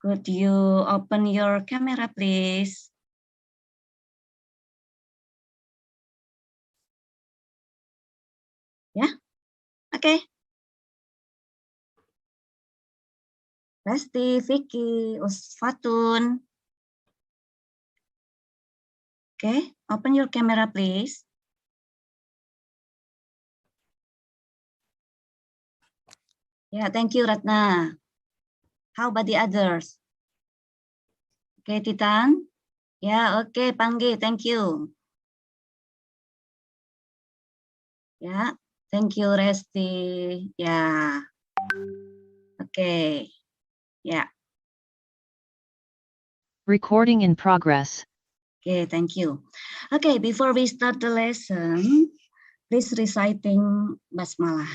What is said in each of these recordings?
Could you open your camera, please? Yeah, okay. Resti, Vicky, Fatun. Okay, open your camera, please. Yeah, thank you, Ratna. How about the others? Okay, Titan. Yeah, okay, Panggi, thank you. Yeah, thank you, Resti. Yeah. Okay. Yeah. Recording in progress. Okay, thank you. Okay, before we start the lesson, please reciting Basmalah.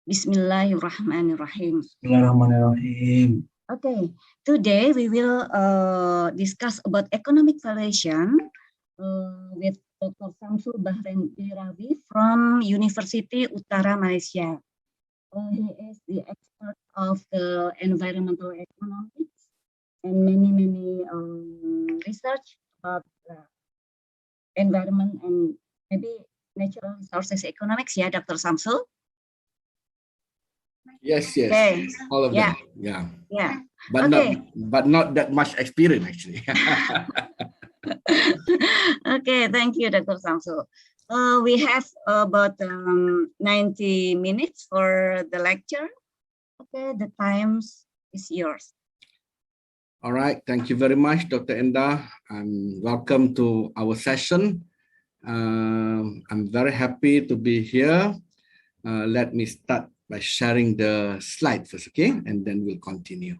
Bismillahirrahmanirrahim. Bismillahirrahmanirrahim. Okay, today we will discuss about economic valuation with Dr. Shamsul Bahrain B Rawi from University Utara Malaysia. He is the expert of the environmental economics and many research about environment and maybe natural resources economics. Yeah, Dr. Shamsul. Yes, Okay. all of Yeah. them. Yeah, Yeah. but Okay. not that much experience actually. Okay, thank you, Dr. Shamsul. We have about 90 minutes for the lecture. Okay, the time is yours. All right, thank you very much, Dr. Enda, and welcome to our session. I'm very happy to be here. Let me start by sharing the slide first, okay? And then we'll continue.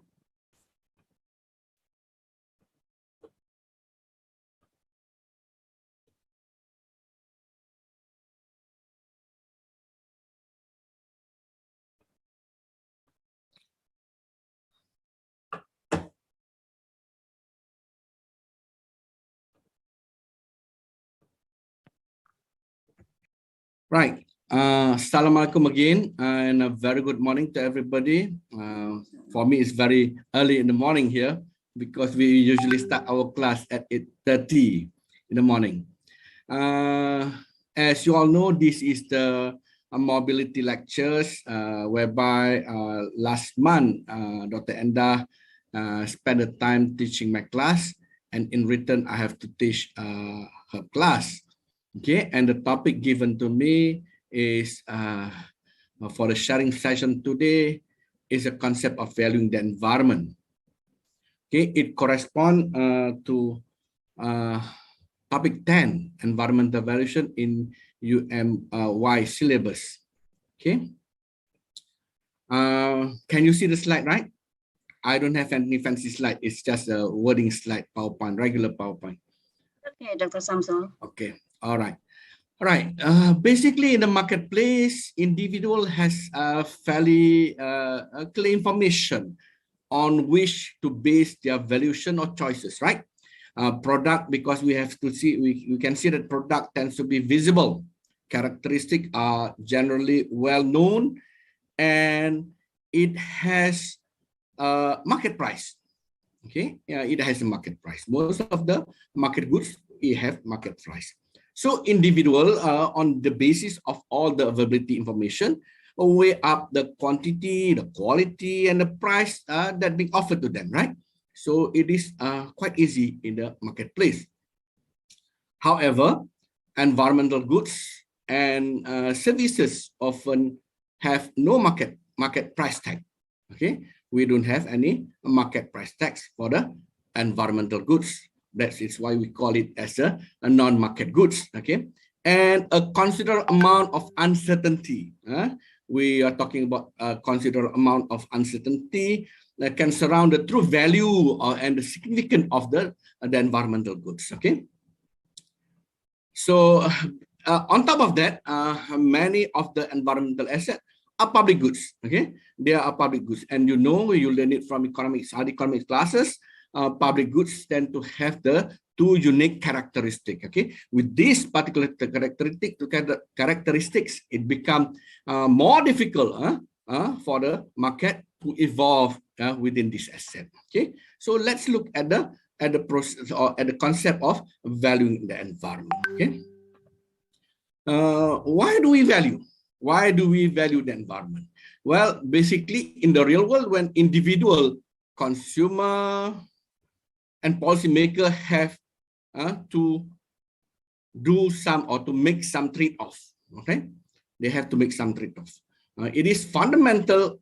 Right. Assalamualaikum again, and a very good morning to everybody. For me, it's very early in the morning here because we usually start our class at 8:30 in the morning. As you all know, this is the mobility lectures, whereby last month, Dr. Enda spent the time teaching my class, and in return, I have to teach her class. Okay, and the topic given to me is for the sharing session today is a concept of valuing the environment. Okay, it corresponds to topic 10, environmental valuation in UUM syllabus. Okay, can you see the slide, right? I don't have any fancy slide. It's just a wording slide, PowerPoint, regular PowerPoint. Okay, Dr. Shamsul. Okay. All right. All right. Basically, in the marketplace, individual has fairly clear information on which to base their valuation or choices, right? Product, because we have to see, we can see that product tends to be visible. Characteristics are generally well known, and it has a market price. Okay, it has a market price. Most of the market goods, it have market price. So individual, on the basis of all the availability information, weigh up the quantity, the quality, and the price that being offered to them, right? So it is quite easy in the marketplace. However, environmental goods and services often have no market price tag. Okay, we don't have any market price tags for the environmental goods. That is why we call it as a non-market goods. Okay, and a considerable amount of uncertainty. We are talking about a considerable amount of uncertainty that can surround the true value and the significance of the environmental goods. Okay, so on top of that, many of the environmental assets are public goods. Okay, they are public goods, and you know, you learn it from economics classes. Public goods tend to have the two unique characteristics. Okay, with this particular characteristics, it becomes more difficult for the market to evolve within this asset. Okay, so let's look at the process or at the concept of valuing the environment. Okay, why do we value? Why do we value the environment? Well, basically, in the real world, when individual, consumer, and policymaker have to do some or to make some trade-offs. Okay, they have to make some trade-offs. It is fundamental.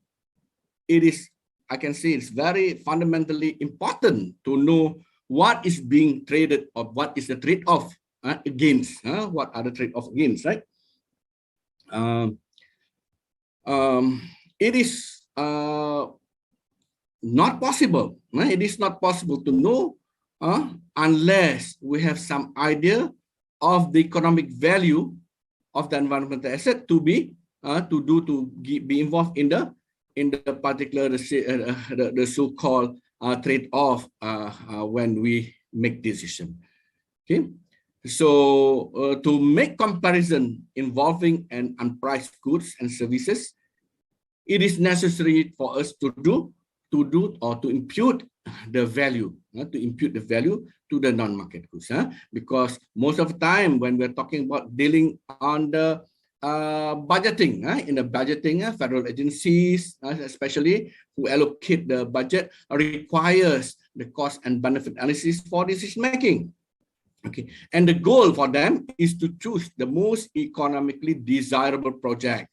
It is, I can say, it's very fundamentally important to know what is being traded or what is the trade-off against. What are the trade-off against, right? It is not possible. It is not possible to know unless we have some idea of the economic value of the environmental asset to be involved in the particular the so-called trade-off when we make decision. Okay, so to make comparison involving an unpriced goods and services, it is necessary for us to impute the value, to the non-market goods, because most of the time when we're talking about dealing on the budgeting, in the budgeting, federal agencies, especially who allocate the budget, requires the cost and benefit analysis for decision making. Okay, and the goal for them is to choose the most economically desirable project,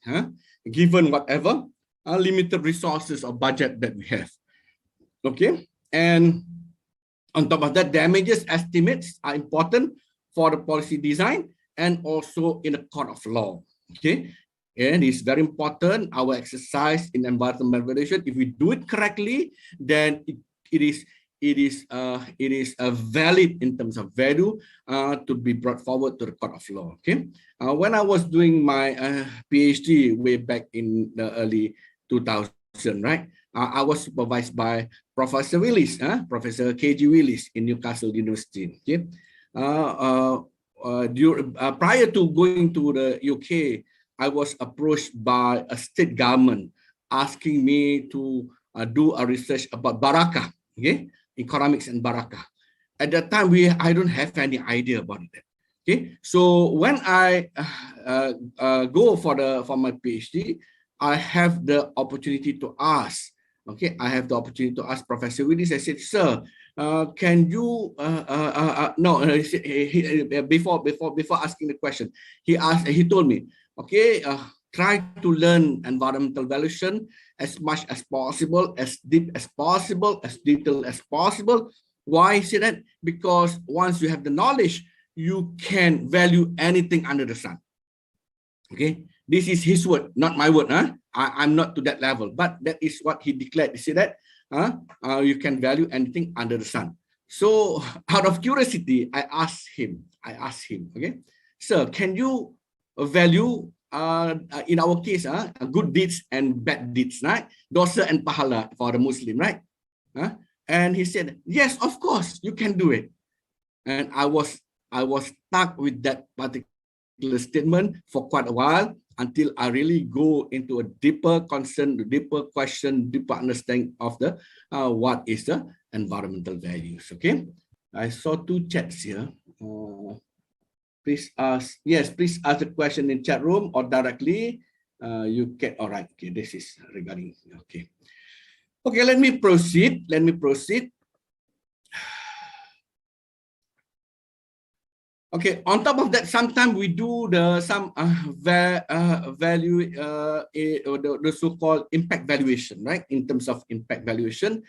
given whatever limited resources or budget that we have. Okay, and on top of that, damages estimates are important for the policy design and also in a court of law. Okay, and it's very important, our exercise in environmental valuation. If we do it correctly, then it is valid in terms of value to be brought forward to the court of law. Okay, when I was doing my PhD way back in the early 2000, right? I was supervised by Professor Willis, Professor KG Willis in Newcastle University. Okay, prior to going to the UK, I was approached by a state government asking me to do a research about barakah, okay, economics and barakah. At that time, I don't have any idea about it. Okay, so when I go for my PhD, I have the opportunity to ask. Okay, I have the opportunity to ask Professor Willis. I said, "Sir, can you?" Before asking the question, he told me, "Okay, try to learn environmental valuation as much as possible, as deep as possible, as detailed as possible." Why is that? Because once you have the knowledge, you can value anything under the sun. Okay, this is his word, not my word. I'm not to that level, but that is what he declared. He said that you can value anything under the sun. So out of curiosity, I asked him, okay, "Sir, can you value, in our case, good deeds and bad deeds, right? Dosa and pahala for the Muslim, right?" And he said, "Yes, of course, you can do it." And I was stuck with that particular statement for quite a while, until I really go into a deeper concern, deeper question, deeper understanding of the what is the environmental values. Okay, I saw two chats here. Please ask the question in chat room or directly. You can. All right. Okay, this is regarding. Okay. Okay. Let me proceed. Okay, on top of that, sometimes we do the so-called impact valuation, right? In terms of impact valuation,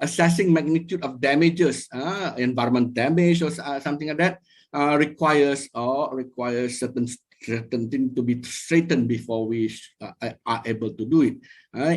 assessing magnitude of damages, environment damage or something like that, requires certain things to be straightened before we are able to do it.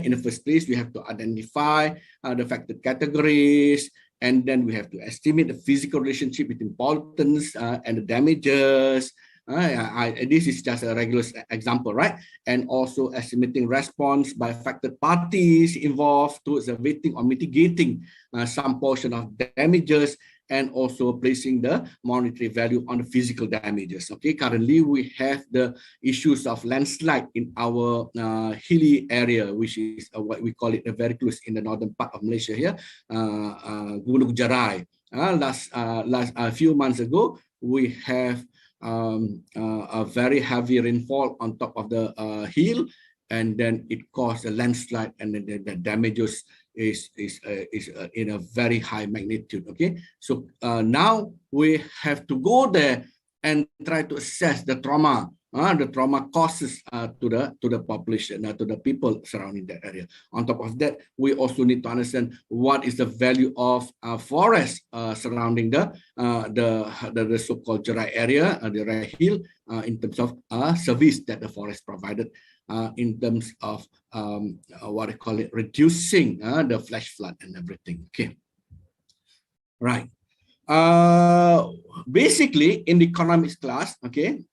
In the first place, we have to identify the affected categories. And then we have to estimate the physical relationship between pollutants and the damages. This is just a regular example, right? And also estimating response by affected parties involved towards abating or mitigating some portion of damages. and also placing the monetary value on the physical damages. Okay, currently we have the issues of landslide in our hilly area, which is what we call it very close in the northern part of Malaysia here, Gunung Jarai. Last a few months ago, we have a very heavy rainfall on top of the hill, and then it caused a landslide, and then the damages is in a very high magnitude. Okay, so now we have to go there and try to assess the trauma causes to the population, to the people surrounding that area. On top of that, we also need to understand what is the value of forest surrounding the so-called Jarai area, the Jarai Hill, in terms of service that the forest provided, in terms of what I call it, reducing the flash flood and everything. Okay, right. Basically, in the economics class, okay,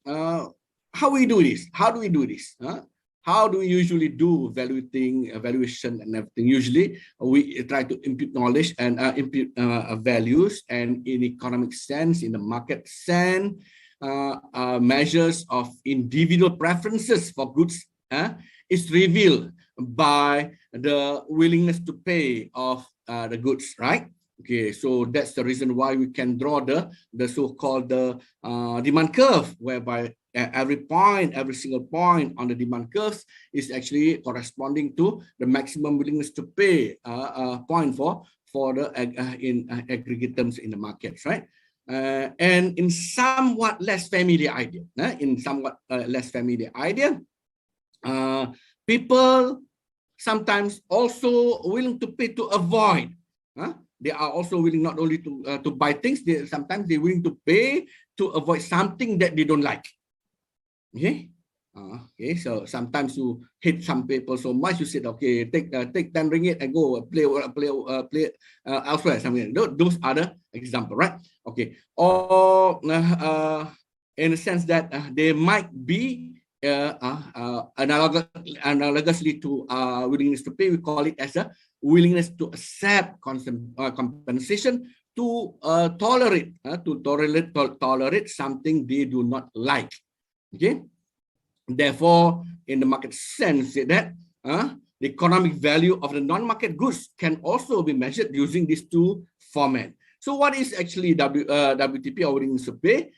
how we do this? How do we do this? How do we usually do evaluation and everything? Usually, we try to impute knowledge and impute values, and in economic sense, in the market sense, measures of individual preferences for goods is revealed by the willingness to pay of the goods, right? Okay, so that's the reason why we can draw the so-called demand curve, whereby every single point on the demand curves is actually corresponding to the maximum willingness to pay point for the aggregate terms in the markets, right? And in somewhat less familiar idea, people sometimes also willing to pay to avoid. They are also willing not only to buy things, sometimes they're willing to pay to avoid something that they don't like. Okay. Okay. So sometimes you hate some people so much, you said, okay, take 10 ringgit and go play elsewhere. Something. Those are the example, right? Okay. Or in a sense that they might be analogously to willingness to pay, we call it as a willingness to accept compensation to tolerate something they do not like. Okay. Therefore, in the market sense, that the economic value of the non-market goods can also be measured using these two formats. So, what is actually WTP, or willingness to pay?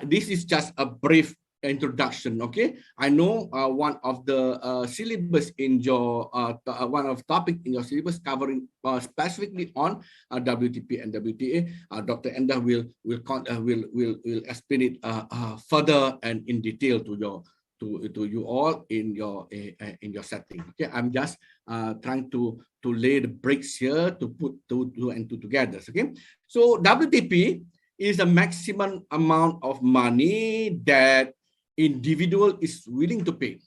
This is just a brief introduction. Okay, I know one of the syllabus in your one of topic in your syllabus covering specifically on WTP and WTA. Dr. Enda will explain it further and in detail to you all in your setting. Okay, I'm just trying to lay the bricks here to put two and two together. Okay, so WTP is the maximum amount of money that individual is willing to pay,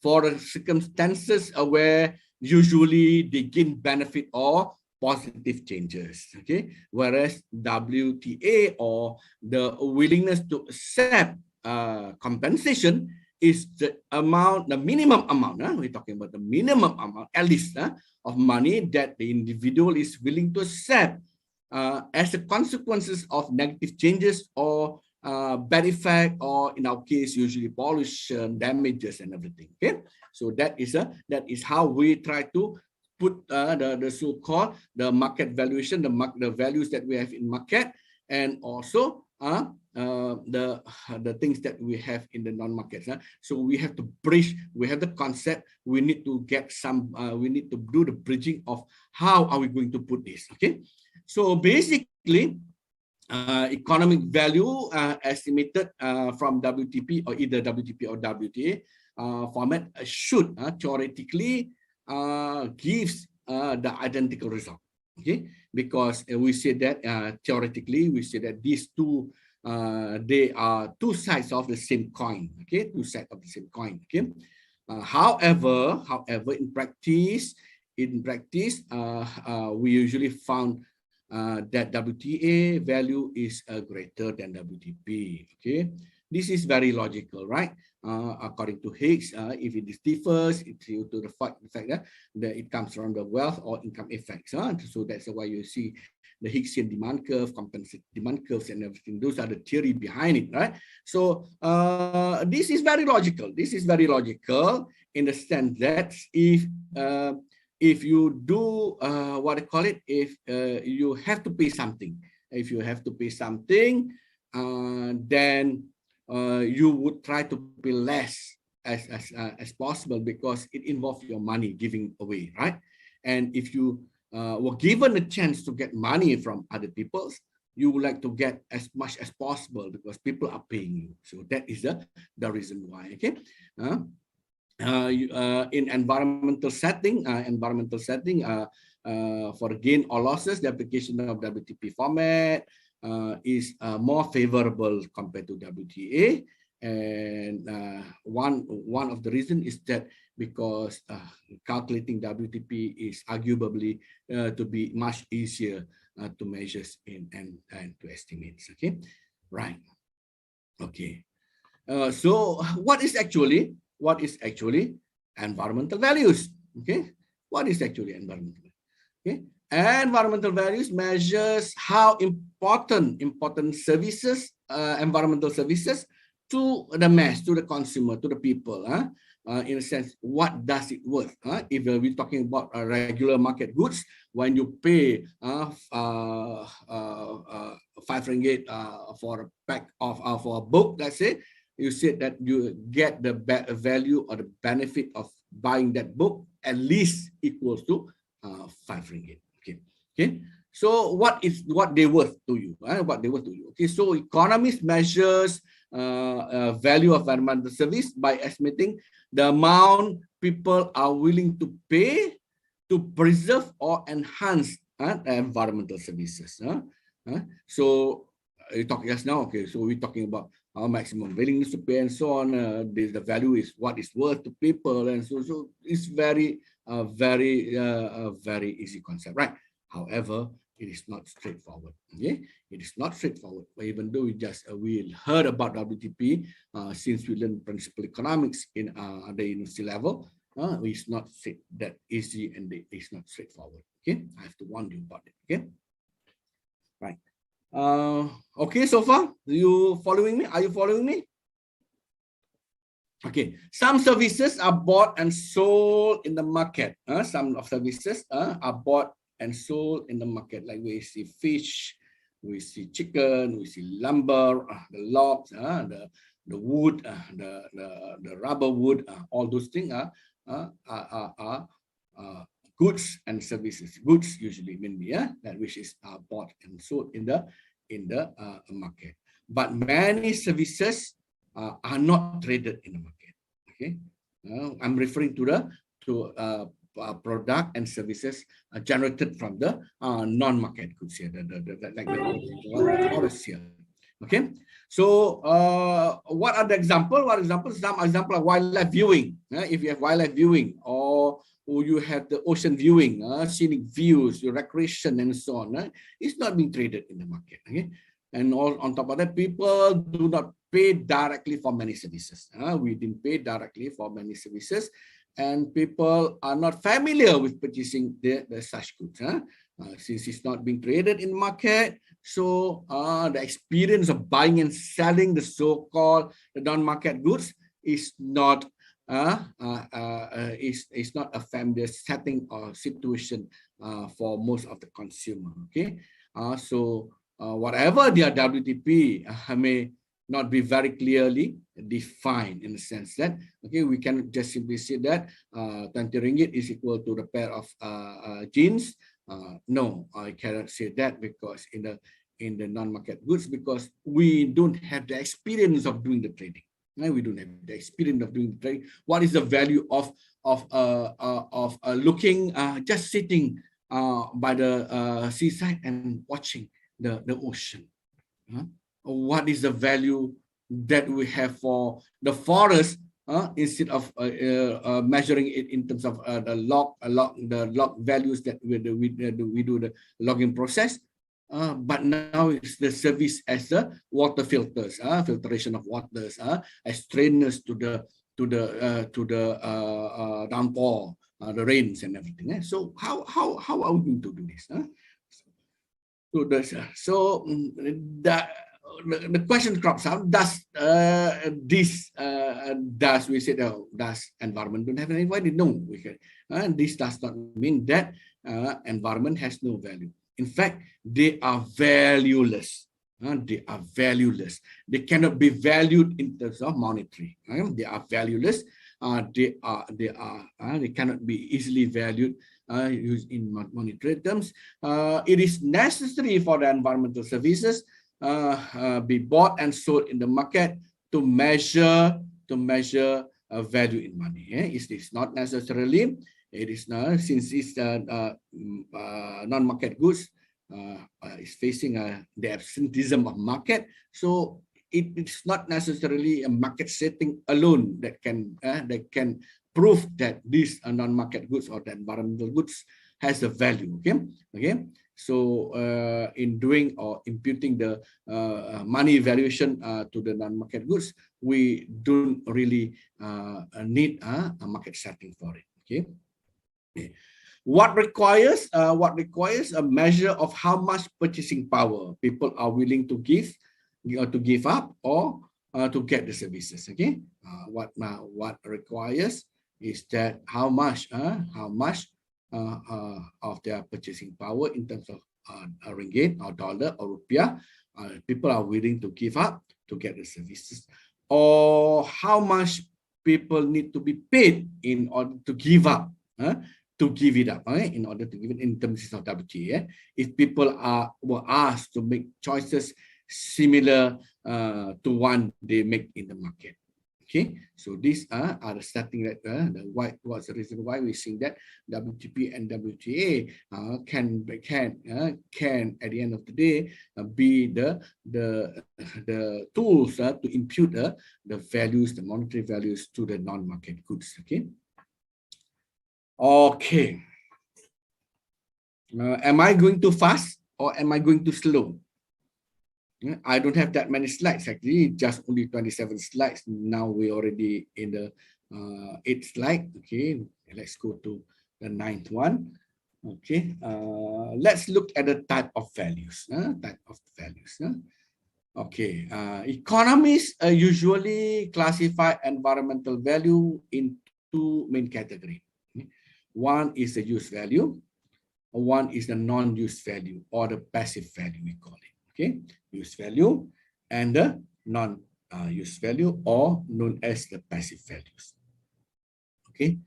for circumstances where usually they gain benefit or positive changes. Okay, whereas WTA, or the willingness to accept compensation, is the minimum amount. We're talking about the minimum amount, at least, of money that the individual is willing to accept as the consequences of negative changes or bad effect, or in our case, usually pollution, damages, and everything. Okay, so that is how we try to put the so-called the market valuation, the values that we have in market, and also the things that we have in the non-markets. So we have to bridge. We have the concept. We need to get some. We need to do the bridging of how are we going to put this. Okay, so basically, economic value estimated from WTP, or either WTP or WTA format should theoretically gives the identical result. Okay, because we say that theoretically we say that these two they are two sides of the same coin. Okay, two sides of the same coin. Okay, however, in practice, we usually found that WTA value is greater than WTP. Okay, this is very logical, right? According to Higgs, if it differs, it's due to the fact that it comes from the wealth or income effects. So that's why you see the Higgsian demand curve, compensate demand curves, and everything. Those are the theory behind it, right? So this is very logical. This is very logical in the sense that if you do what I call it, if you have to pay something, then you would try to pay less as possible, because it involves your money giving away, right? And if you were given a chance to get money from other people, you would like to get as much as possible because people are paying you. So that is the reason why. Okay. In environmental setting, for gain or losses, the application of WTP format is more favorable compared to WTA. And one of the reasons is that because calculating WTP is arguably to be much easier to measure and to estimate. Okay, right. Okay. So what is actually environmental values? Okay, what is actually environmental? Okay, environmental values measures how important services, environmental services, to the mass, to the consumer, to the people. In a sense, what does it worth? If we're talking about regular market goods, when you pay 5 ringgit for a pack of for a book, let's say, you said that you get the value or the benefit of buying that book at least equals to 5 ringgit. Okay. So what they worth to you? What they worth to you? Okay. So economists measures value of environmental service by estimating the amount people are willing to pay to preserve or enhance environmental services. So you talk just now. Okay. So we're talking about our maximum willingness to pay and so on. The value is what is worth to people, and so it's very easy concept, right? However, it is not straightforward. Okay, it is not straightforward. Even though we heard about WTP since we learned principal economics in the university level, it's not that easy and it's not straightforward. Okay, I have to warn you about it. Okay, right. Okay, so far, you following me? Are you following me? Okay, some services are bought and sold in the market. Some of services are bought and sold in the market, like we see fish, we see chicken, we see lumber, the logs, the wood, the rubber wood, all those things are goods and services. Goods usually mainly, that which is bought and sold in the market. But many services are not traded in the market. Okay, I'm referring to product and services generated from the non-market goods here, like the forest here. Okay, so what are the examples? Some example of wildlife viewing. If you have wildlife viewing, or you have the ocean viewing, scenic views, your recreation, and so on, it's not being traded in the market. Okay, and on top of that, people do not pay directly for many services. We didn't pay directly for many services, and people are not familiar with purchasing the such goods. Since it's not being traded in the market, so the experience of buying and selling the so-called non-market goods is not is not a familiar setting or situation for most of the consumer. Okay, so whatever their WTP may not be very clearly defined, in the sense that, okay, we cannot just simply say that 20 ringgit is equal to the pair of jeans. No, I cannot say that, because in the non-market goods, because we don't have the experience of doing the trading. We don't have the experience of doing the trading. What is the value of looking, just sitting by the seaside and watching the ocean? What is the value that we have for the forest, instead of measuring it in terms of the log values that we do the logging process? But now it's the service as the water filters, filtration of waters, as trainers to the downpour, the rains and everything. So how are we going to do this? The question crops up: does we say, does environment don't have any value? No, we can. This does not mean that environment has no value. In fact, they are valueless. They are valueless. They cannot be valued in terms of monetary. They are valueless. They cannot be easily valued used in monetary terms. It is necessary for the environmental services be bought and sold in the market to measure value in money. It is not necessarily. It is not, since it's non-market goods is facing the absenteeism of market, so it's not necessarily a market setting alone that can prove that these non-market goods or the environmental goods has a value. Okay. So in doing or imputing the money valuation to the non-market goods, we don't really need a market setting for it. Okay. What requires a measure of how much purchasing power people are willing to give up or to get the services. Okay. What requires is that how much of their purchasing power in terms of ringgit or dollar or rupiah people are willing to give up to get the services, or how much people need to be paid in order to give up, to give it up, in order to give it in terms of WTA. If people were asked to make choices similar to one they make in the market. Okay, so these are the starting that what's the reason why we think that WTP and WTA can at the end of the day be the tools to impute the values, the monetary values to the non-market goods. Okay. Okay. Am I going too fast or am I going too slow? I don't have that many slides, actually, just only 27 slides. Now we're already in the 8th slide. Okay, let's go to the 9th one. Okay, let's look at the type of values. Okay, economists usually classify environmental value in two main categories. One is the use value, one is the non-use value or the passive value, we call it. Okay, use value and the non-use value, or known as the passive values. Okay,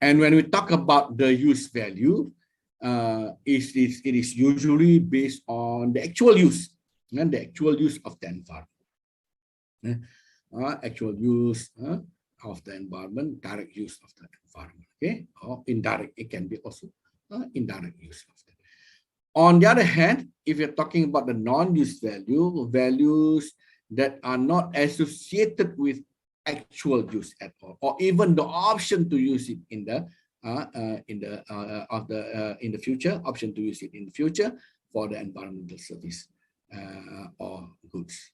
and when we talk about the use value, it is usually based on the actual use, and the actual use of the environment. Actual use of the environment, direct use of the environment. Okay, or indirect. It can be also indirect use of that. On the other hand, if you're talking about the non-use value, values that are not associated with actual use at all, or even the option to use it in the future, option to use it in the future for the environmental service or goods.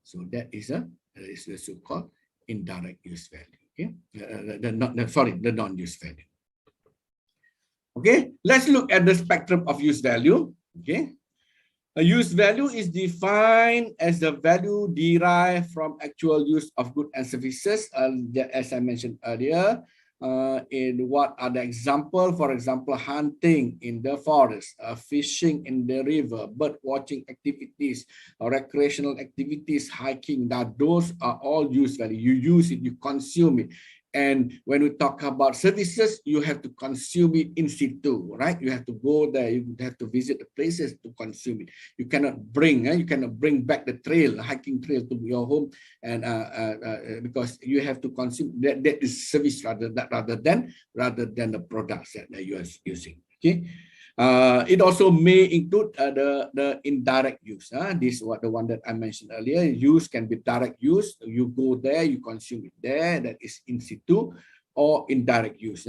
So that is the so-called indirect use value. Okay, the non-use value. Okay, let's look at the spectrum of use value. Okay, a use value is defined as the value derived from actual use of goods and services. As I mentioned earlier, in what are the example? For example, hunting in the forest, fishing in the river, bird watching activities, recreational activities, hiking. Now, those are all use value. You use it, you consume it. And when we talk about services, you have to consume it in situ, right? You have to go there, you have to visit the places to consume it. You cannot bring back the trail, hiking trail to your home, and because you have to consume that is service rather than the products that you are using. Okay. It also may include the indirect use. This was the one that I mentioned earlier. Use can be direct use. You go there, you consume it there. That is in situ, or indirect use.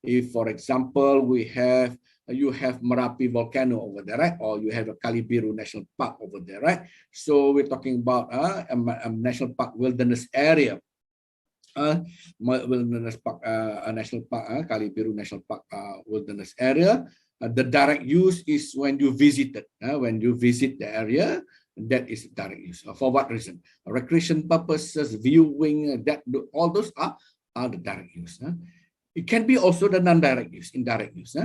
If, for example, you have Merapi volcano over there, right? Or you have a Kali Biru National Park over there, right? So we're talking about a national park wilderness area. Wilderness park, National Park, Kali Biru National Park wilderness area. The direct use is when you visit it. When you visit the area, that is direct use. For what reason? Recreation purposes, viewing, all those are the direct use. It can be also the non-direct use, indirect use.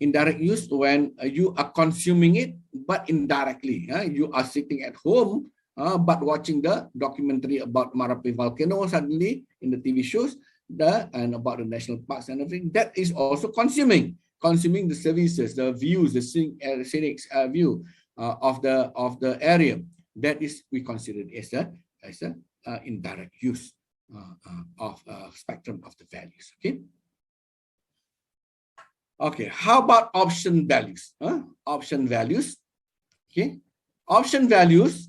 Indirect use when you are consuming it, but indirectly. You are sitting at home, but watching the documentary about Marapi volcano suddenly in the TV shows, and about the national parks and everything. That is also consuming the services, the views, the scenic view of the area. That is we consider it as a indirect use of spectrum of the values. Okay, how about option values? Option values. Okay, option values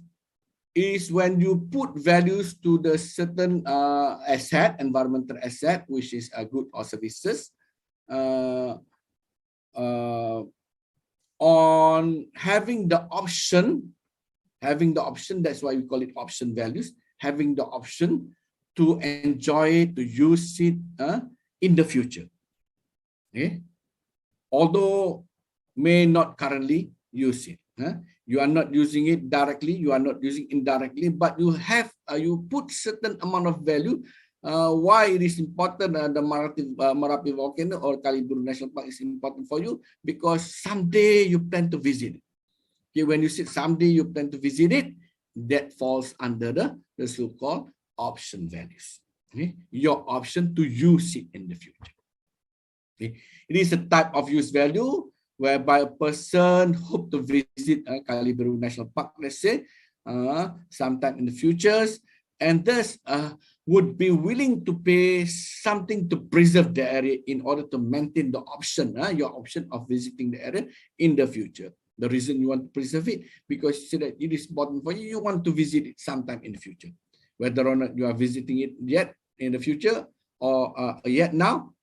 is when you put values to the certain asset, environmental asset, which is a good or services, on having the option. That's why we call it option values. Having the option to enjoy it, to use it in the future. Okay. Although may not currently use it. You are not using it directly, you are not using indirectly, but you have you put certain amount of value. Why it is important, the Marapi volcano or Kali Buru National Park is important for you, because someday you plan to visit it. Okay, when you say someday you plan to visit it, that falls under the so-called option values. Okay? Your option to use it in the future. Okay? It is a type of use value whereby a person hope to visit Kali Buru National Park, let's say, sometime in the futures, and thus would be willing to pay something to preserve the area in order to maintain the option, your option of visiting the area in the future. The reason you want to preserve it, because you say that it is important for you, you want to visit it sometime in the future. Whether or not you are visiting it yet in the future or yet now,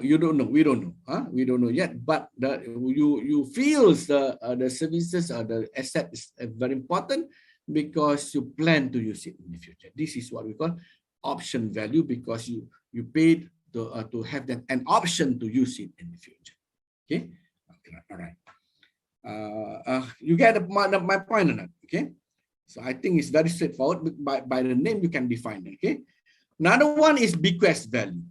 you don't know. We don't know. We don't know yet. But you feel the services or the asset is very important because you plan to use it in the future. This is what we call option value, because you paid to have that an option to use it in the future. Okay. All right. You get my point or not? Okay. So I think it's very straightforward. By the name you can define it. Okay. Another one is bequest value.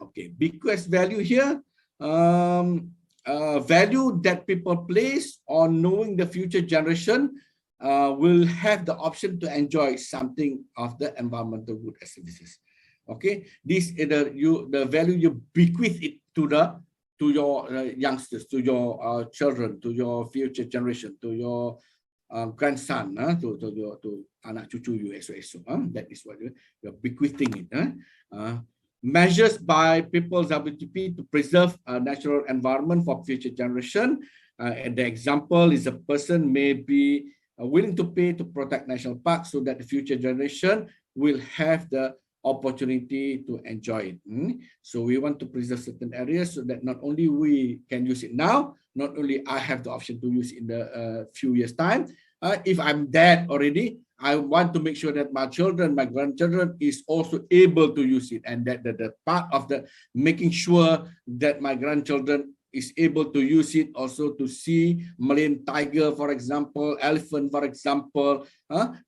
Okay, bequest value here, value that people place on knowing the future generation will have the option to enjoy something of the environmental good and services. Okay, this is the value you bequeath it to your youngsters, to your children, to your future generation, to your grandson, to anak cucu you, that is what you're bequeathing it. Measures by people's WTP to preserve a natural environment for future generation. And the example is a person may be willing to pay to protect national parks so that the future generation will have the opportunity to enjoy it. So we want to preserve certain areas so that not only we can use it now, not only I have the option to use it in the few years time. If I'm dead already, I want to make sure that my children, my grandchildren is also able to use it, and that the part of the making sure that my grandchildren is able to use it also to see Malayan tiger, for example, elephant, for example.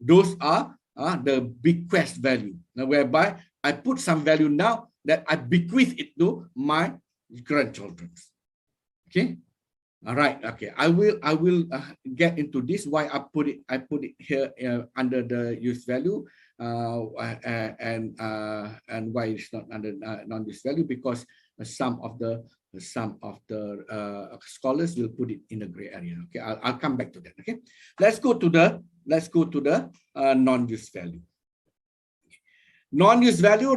Those are the bequest value, whereby I put some value now that I bequeath it to my grandchildren. Okay. All right. Okay. I will get into this. Why I put it here under the use value, and why it's not under non-use value, because some of the scholars will put it in a gray area. Okay. I'll come back to that. Okay. Let's go to the non-use value. Non-use value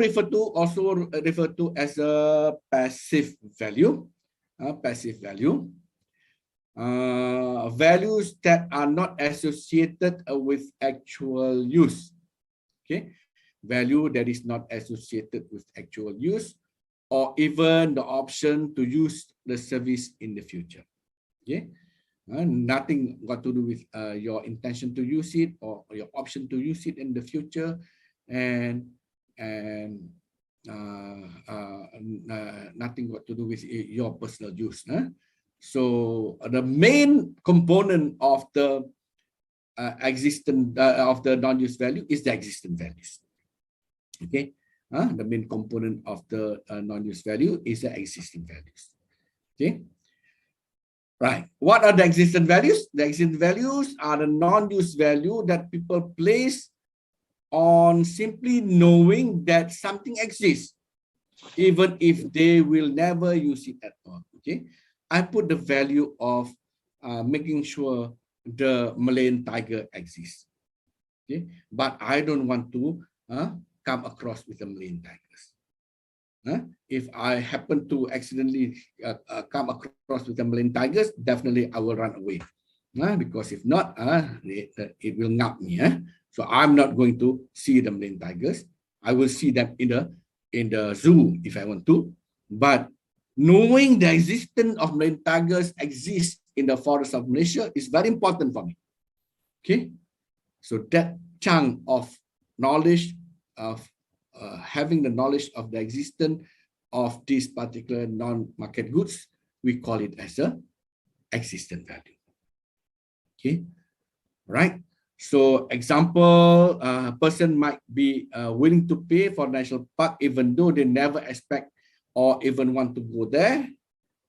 also referred to as a passive value. Passive value. Values that are not associated with actual use. Okay, value that is not associated with actual use, or even the option to use the service in the future. Okay, nothing got to do with your intention to use it or your option to use it in the future, and nothing got to do with your personal use. So the main component of the existent of the non-use value is the existent values. Okay, the main component of the non-use value is the existing values. Okay, right. What are the existent values? The existent values are the non-use value that people place on simply knowing that something exists, even if they will never use it at all. Okay, I put the value of making sure the Malayan tiger exists. Okay, but I don't want to come across with the Malayan tigers. If I happen to accidentally come across with the Malayan tigers, definitely I will run away. Because if not, it will ngap me. So I'm not going to see the Malayan tigers. I will see them in the zoo if I want to. But knowing the existence of Malayan tigers exists in the forests of Malaysia is very important for me. Okay, so that chunk of knowledge of having the knowledge of the existence of these particular non-market goods, we call it as a existent value. Okay, right. So example, a person might be willing to pay for national park even though they never expect or even want to go there.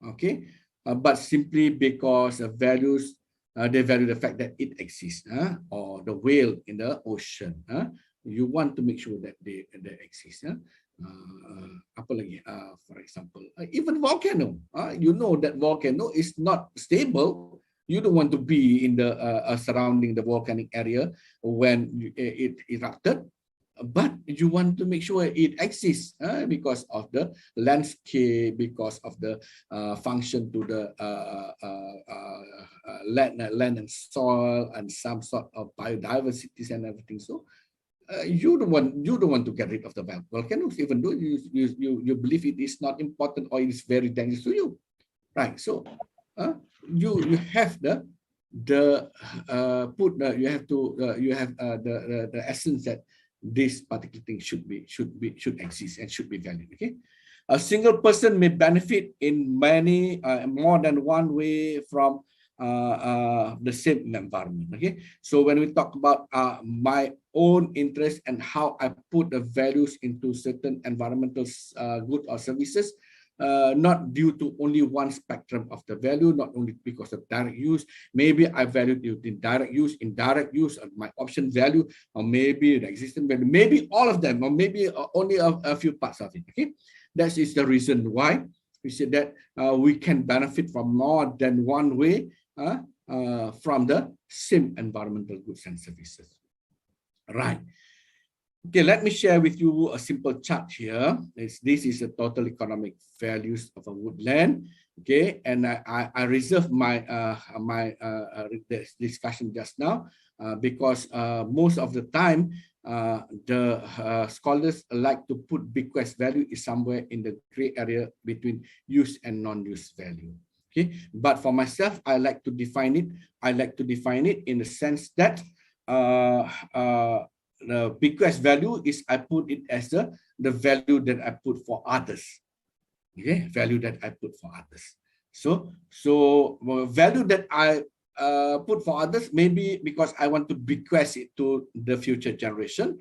Okay, but simply because of values, they value the fact that it exists, or the whale in the ocean. You want to make sure that they exist. Apa lagi? For example, even volcano. You know that volcano is not stable. You don't want to be in the surrounding the volcanic area when it erupted, but you want to make sure it exists because of the landscape, because of the function to the land and soil and some sort of biodiversity and everything. So you don't want to get rid of the volcanoes, even though you believe it is not important or it is very dangerous to you, right? So you have the essence that this particular thing should exist and should be valued. Okay, a single person may benefit in many more than one way from the same environment. Okay, so when we talk about my own interest and how I put the values into certain environmental goods or services, not due to only one spectrum of the value, not only because of direct use. Maybe I value the direct use, indirect use, and my option value, or maybe the existing value, maybe all of them, or maybe only a few parts of it. Okay, that is the reason why we said that we can benefit from more than one way from the same environmental goods and services. Right. Okay, let me share with you a simple chart here. This is the total economic values of a woodland. Okay, and I reserve my discussion just now because most of the time the scholars like to put bequest value is somewhere in the gray area between use and non-use value. Okay, but for myself, I like to define it. I like to define it in the sense that the bequest value is I put it as the value that I put for others. Okay, value that I put for others. So value that I put for others, maybe because I want to bequest it to the future generation,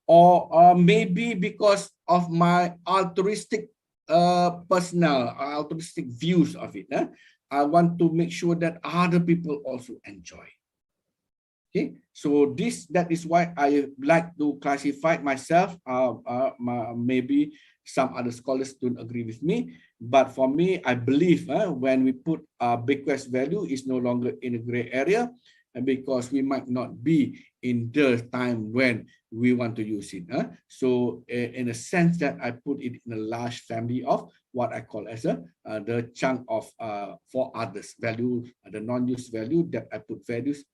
or maybe because of my altruistic altruistic views of it. I want to make sure that other people also enjoy. Okay, so that is why I like to classify myself. Maybe some other scholars don't agree with me, but for me, I believe when we put bequest value is no longer in a gray area, because we might not be in the time when we want to use it. So in a sense that I put it in a large family of what I call as the chunk of for others value, the non-use value that I put values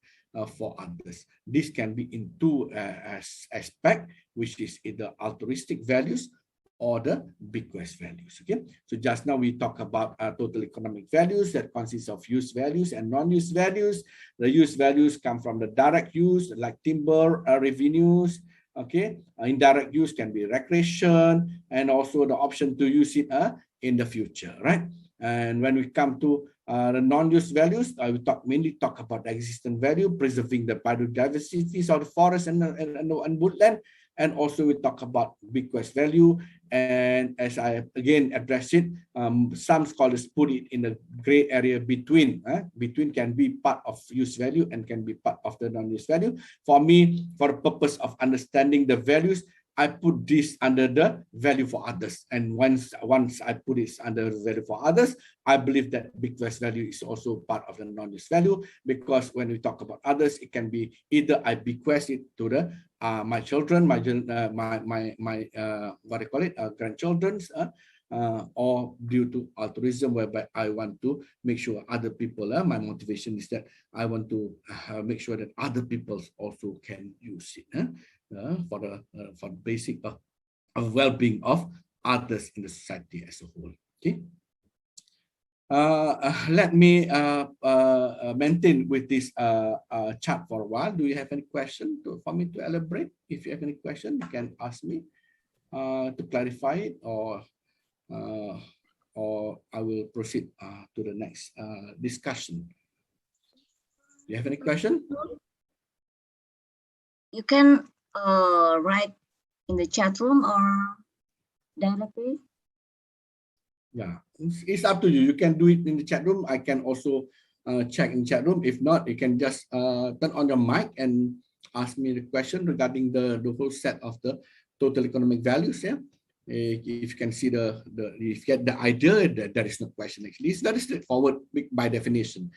for others. This can be in two aspects, which is either altruistic values or the bequest values. Okay, so just now we talk about total economic values that consists of use values and non-use values. The use values come from the direct use like timber revenues. Okay, indirect use can be recreation and also the option to use it in the future, right? And when we come to the non-use values, I will mainly talk about the existing value, preserving the biodiversity of the forest and woodland. And also we talk about bequest value. And as I again address it, some scholars put it in the gray area between. Between can be part of use value and can be part of the non-use value. For me, for the purpose of understanding the values, I put this under the value for others. And once I put it under value for others, I believe that bequest value is also part of the non-use value, because when we talk about others, it can be either I bequest it to the my children, my what I call it, grandchildren's, or due to altruism, whereby I want to make sure other people, my motivation is that I want to make sure that other people also can use it for the basic of well-being of others in the society as a whole. Okay. Let me maintain with this chat for a while. Do you have any question for me to elaborate? If you have any question, you can ask me to clarify it, or I will proceed to the next discussion. Do you have any question? You can write in the chat room or directly. Yeah, it's up to you. You can do it in the chat room. I can also check in chat room. If not, you can just turn on your mic and ask me the question regarding the whole set of the total economic values. Yeah, if you can see if you get the idea that there is no question. Actually, it's very straightforward by definition.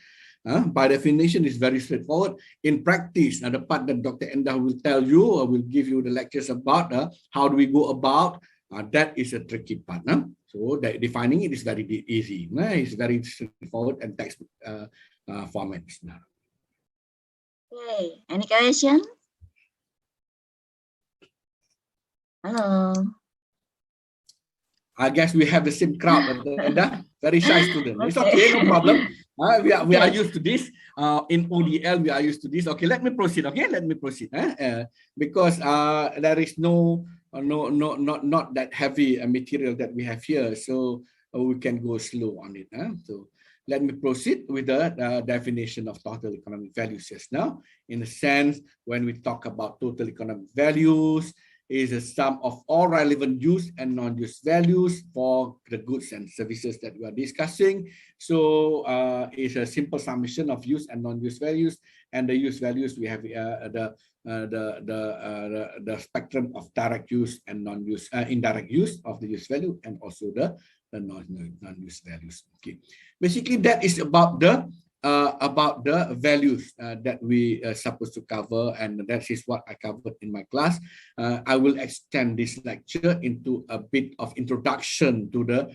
By definition, it's very straightforward. In practice, the part that Dr. Endah will tell you, or will give you the lectures about how do we go about, that is a tricky part. So defining it is very easy. It's very straightforward and textbook format. Okay, any question? Hello. I guess we have the same crowd, Endah. Very shy student. It's okay, no problem. We are used to this. In ODL, we are used to this. Okay, let me proceed. Okay, let me proceed. Because there is not that heavy material that we have here, so we can go slow on it. So let me proceed with the definition of total economic values just now. In a sense, when we talk about total economic values, is a sum of all relevant use and non-use values for the goods and services that we are discussing. So it's a simple summation of use and non-use values. And the use values, we have the spectrum of direct use and non-use, indirect use of the use value, and also the non-use values. Okay, basically that is about the values that we are supposed to cover, and that is what I covered in my class. I will extend this lecture into a bit of introduction to the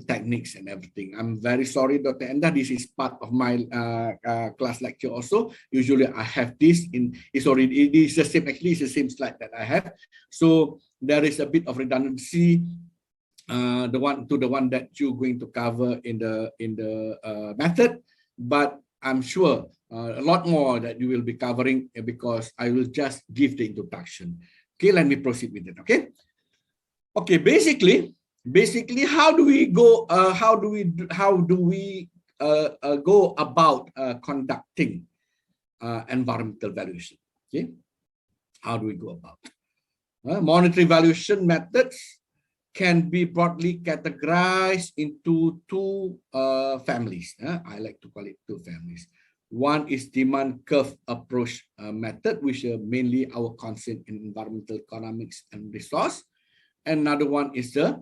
techniques and everything. I'm very sorry, Dr. Endah, this is part of my class lecture also. Usually I have this it is the same, actually it's the same slide that I have. So there is a bit of redundancy. The one that you're going to cover in the method. But I'm sure a lot more that you will be covering, because I will just give the introduction. Okay, let me proceed with it. Okay. Okay. Basically, how do we go? How do we go about conducting environmental valuation? Okay. How do we go about? Monetary valuation methods can be broadly categorized into two families. I like to call it two families. One is demand curve approach method, which are mainly our concern in environmental economics and resource. Another one is the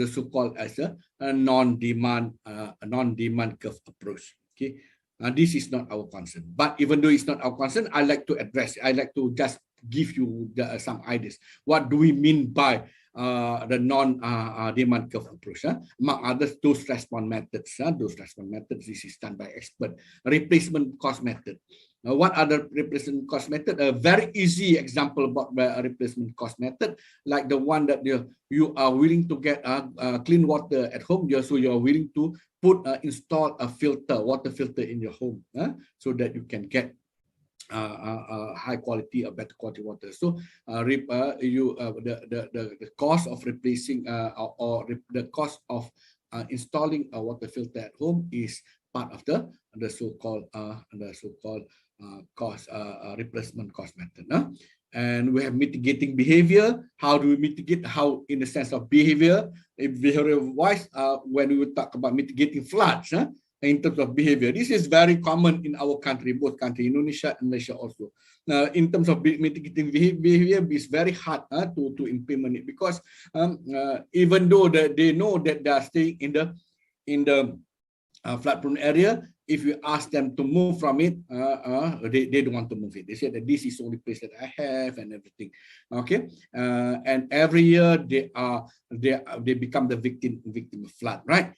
so-called as a non-demand curve approach. Okay, this is not our concern. But even though it's not our concern, I like to address. I like to just give you some ideas. What do we mean by the non-demand curve approach? Among others, dose response methods. This is done by expert. Replacement cost method. What other replacement cost method? A very easy example about a replacement cost method, like the one that you are willing to get clean water at home. So you are willing to install a water filter in your home, so that you can get high quality or better quality water. So the cost of replacing or the cost of installing a water filter at home is part of the so-called cost replacement cost method. And we have mitigating behavior. How do we mitigate? How, in the sense of behavior, behavior-wise, when we talk about mitigating floods, in terms of behavior, this is very common in our country, both country, Indonesia and Malaysia also. In terms of mitigating behavior, it's very hard to implement it, because even though they know that they are staying in the flood-prone area, if you ask them to move from it, they don't want to move it. They say that this is the only place that I have and everything. Okay, and every year they become the victim of flood, right?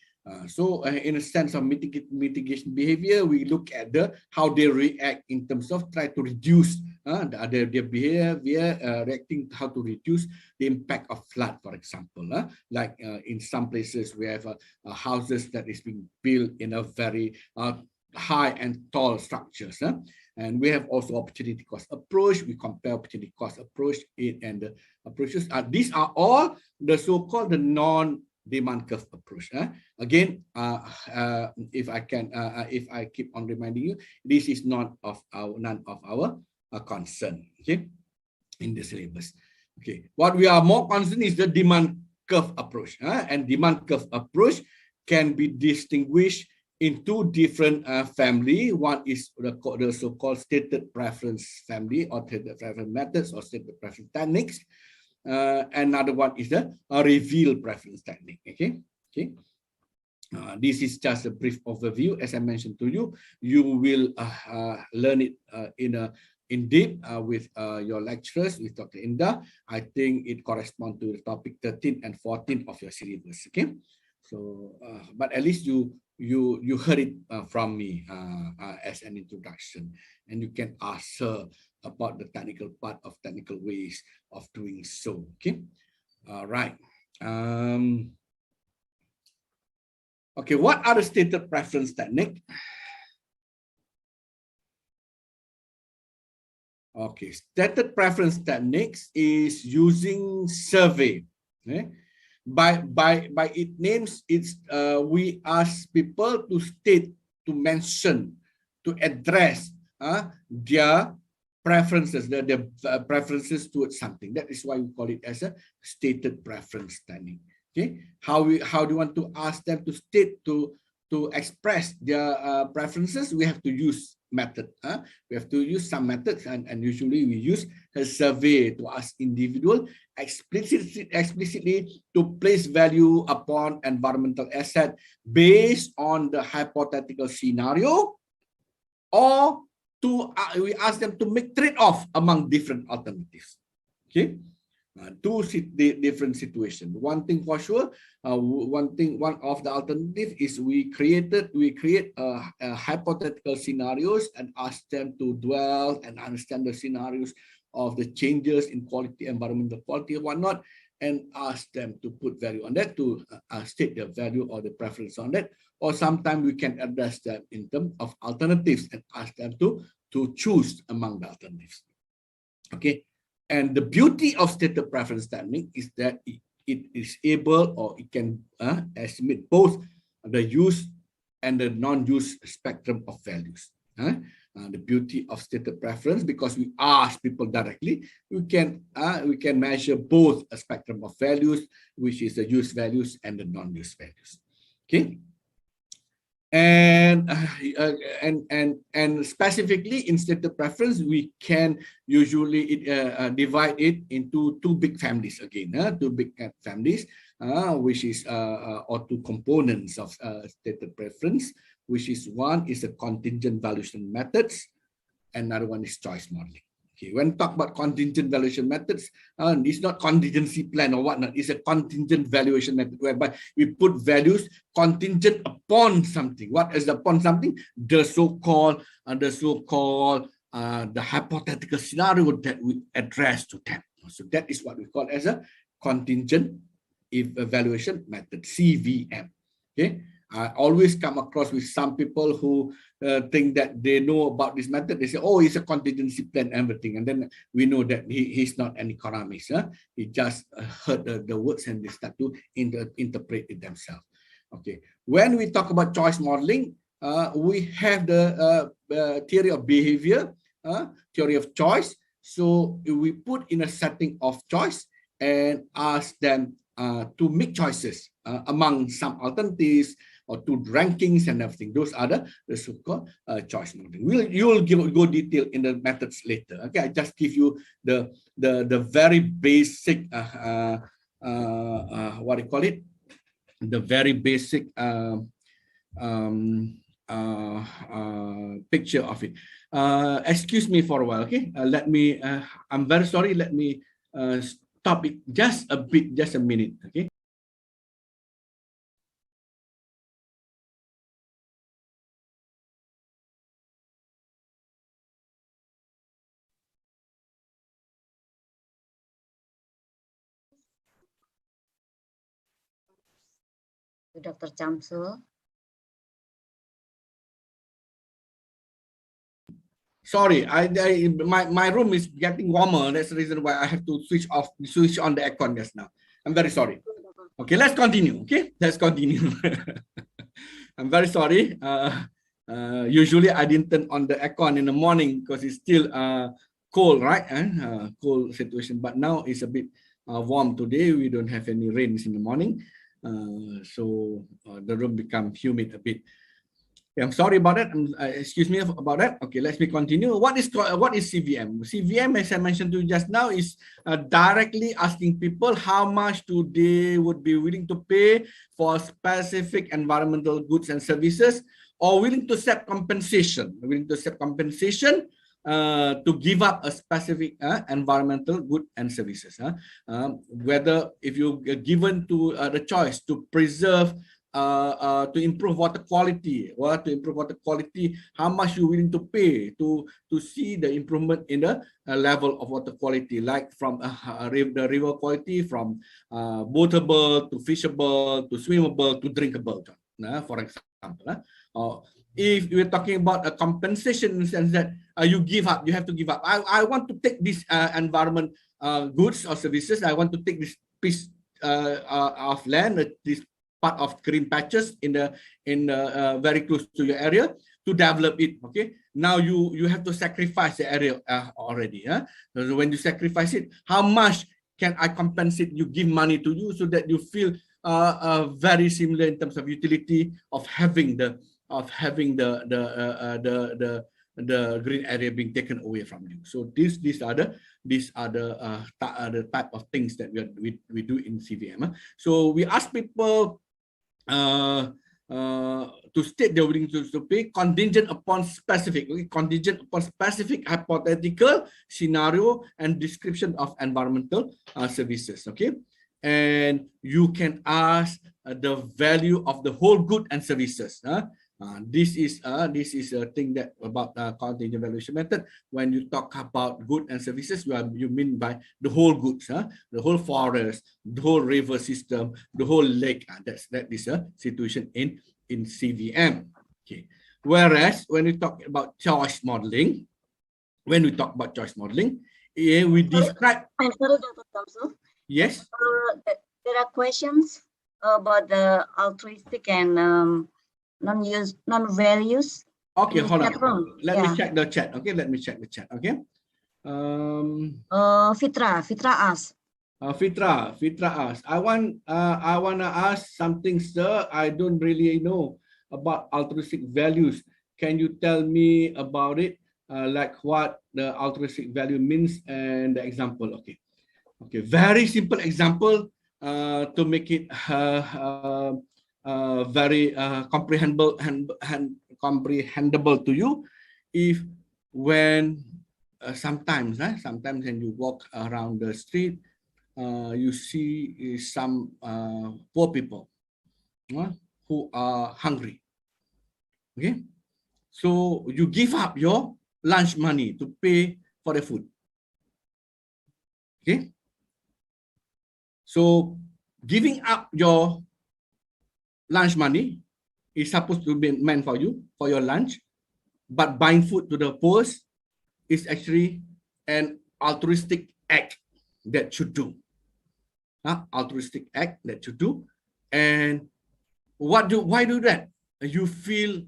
So in a sense of mitigation behavior, we look at how they react in terms of try to reduce their behavior, reacting how to reduce the impact of flood, for example. Like in some places we have houses that is being built in a very high and tall structures. And we have also opportunity cost approach. We compare opportunity cost approach and the approaches. These are all the so-called non-demand curve approach. Again, if I keep on reminding you, this is none of our concern. Okay, in the syllabus. Okay, what we are more concerned is the demand curve approach. And demand curve approach can be distinguished in two different family. One is the so-called stated preference family, or stated preference methods, or stated preference techniques. Another one is the reveal preference technique. Okay. This is just a brief overview. As I mentioned to you, you will learn it in depth with your lecturers, with Dr. Indah. I think it corresponds to the topic 13 and 14 of your syllabus. Okay. So, but at least you heard it from me as an introduction, and you can ask her about the technical part of technical ways of doing so. Okay. All right. Okay, what are the stated preference technique? Okay, stated preference techniques is using survey. Okay? By its names, it's we ask people to state, to mention, to address their preferences, their preferences towards something. That is why we call it as a stated preference technique. Okay, how do you want to ask them to state, to express their preferences? We have to use method. We have to use some methods, and usually we use a survey to ask individual explicitly to place value upon environmental asset based on the hypothetical scenario, or we ask them to make trade-off among different alternatives. Okay. Two different situations. One thing for sure, one of the alternative is we create hypothetical scenarios and ask them to dwell and understand the scenarios of the changes in quality, environmental quality and whatnot, and ask them to put value on that, to state their value or the preference on that. Or sometimes we can address them in terms of alternatives and ask them to choose among the alternatives. Okay. And the beauty of stated preference technique is that it is able, or it can estimate both the use and the non-use spectrum of values. The beauty of stated preference, because we ask people directly, we can measure both a spectrum of values, which is the use values and the non-use values. Okay. And specifically in stated preference, we can usually divide it into two big families again, two big families, which is or two components of stated preference, which is one is the contingent valuation methods, another one is choice modeling. Okay, when talk about contingent valuation methods, it's not contingency plan or whatnot. It's a contingent valuation method whereby we put values contingent upon something. What is upon something? The so-called the hypothetical scenario that we address to them. So that is what we call as a contingent evaluation method, CVM. Okay. I always come across with some people who think that they know about this method. They say, oh, it's a contingency plan, everything. And then we know that he's not an economist. He just heard the words and they start to interpret it themselves. Okay, when we talk about choice modeling, we have the theory of behavior, theory of choice. So we put in a setting of choice and ask them to make choices among some alternatives or to rankings and everything. Those are the so-called choice modeling. You will go detail in the methods later. Okay, I just give you the very basic what do you call it? The very basic picture of it. Excuse me for a while, okay? Let me. I'm very sorry. Let me stop it just a bit, just a minute, okay? Dr. Shamsul. Sorry, my room is getting warmer. That's the reason why I have to switch on the aircon just now. I'm very sorry. Okay, let's continue. Okay, let's continue. I'm very sorry. Usually I didn't turn on the aircon in the morning because it's still cold, right? Cold situation. But now it's a bit warm today. We don't have any rains in the morning, so the room become humid a bit. I'm sorry about that. Excuse me about that. Okay, let me continue. What is CVM? CVM, as I mentioned to you just now, is directly asking people how much do they would be willing to pay for specific environmental goods and services, or willing to set compensation. To give up a specific environmental good and services. Whether if you are given to the choice to preserve. To improve water quality, how much you're willing to pay to see the improvement in the level of water quality, like from the river quality, from boatable to fishable to swimmable to drinkable, for example. If we're talking about a compensation in the sense that you have to give up. I want to take this environment goods or services. I want to take this piece of land, this part of green patches in the very close to your area to develop it. Okay, now you have to sacrifice the area already. So when you sacrifice it, how much can I compensate? You give money to you so that you feel very similar in terms of utility of having the green area being taken away from you. So these are the type of things that we do in CVM. So we ask people to state their willingness to pay contingent upon specific, hypothetical scenario and description of environmental services. Okay, and you can ask the value of the whole good and services. This is a thing that about contingent valuation method. When you talk about good and services, you mean by the whole goods, the whole forest, the whole river system, the whole lake. That is a situation in CVM. Okay. Whereas when we talk about choice modeling, we describe. I'm sorry, Dr. Shamsul. Yes. There are questions about the altruistic and non-values. Okay, hold on. Let me check the chat. Okay, Okay. Fitra asks. Fitra asks. I wanna ask something, sir. I don't really know about altruistic values. Can you tell me about it? Like what the altruistic value means and the example. Okay. Very simple example to make it very comprehensible to you. If when sometimes when you walk around the street, you see some poor people who are hungry. Okay, so you give up your lunch money to pay for the food. Okay, so giving up your lunch money is supposed to be meant for you, for your lunch, but buying food to the poor is actually an altruistic act that you do. And why do that? You feel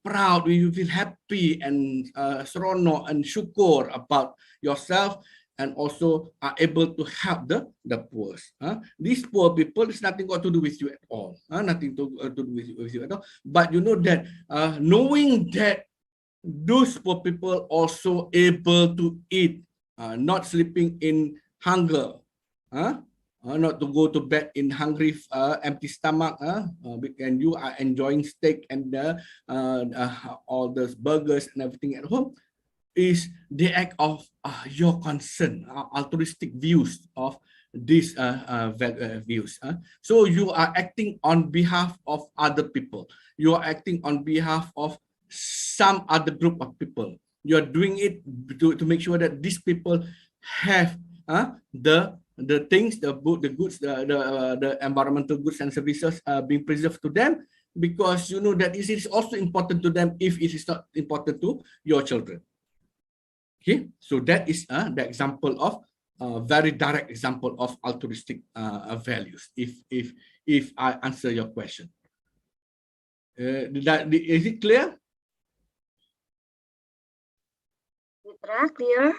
proud, you feel happy and seronok and syukur about yourself, and also are able to help the poor. These poor people, it's nothing got to do with you at all. Nothing to do with you at all. But you know that knowing that those poor people also able to eat, not sleeping in hunger, not to go to bed in hungry, empty stomach, and you are enjoying steak and all those burgers and everything at home, is the act of your concern, altruistic views of these views. So you are acting on behalf of other people. You are acting on behalf of some other group of people. You are doing it to make sure that these people have the things, the goods, the environmental goods and services being preserved to them, because you know that it is also important to them if it is not important to your children. Okay, so that is the example of very direct example of altruistic values. If I answer your question, is it clear? Fitra, clear?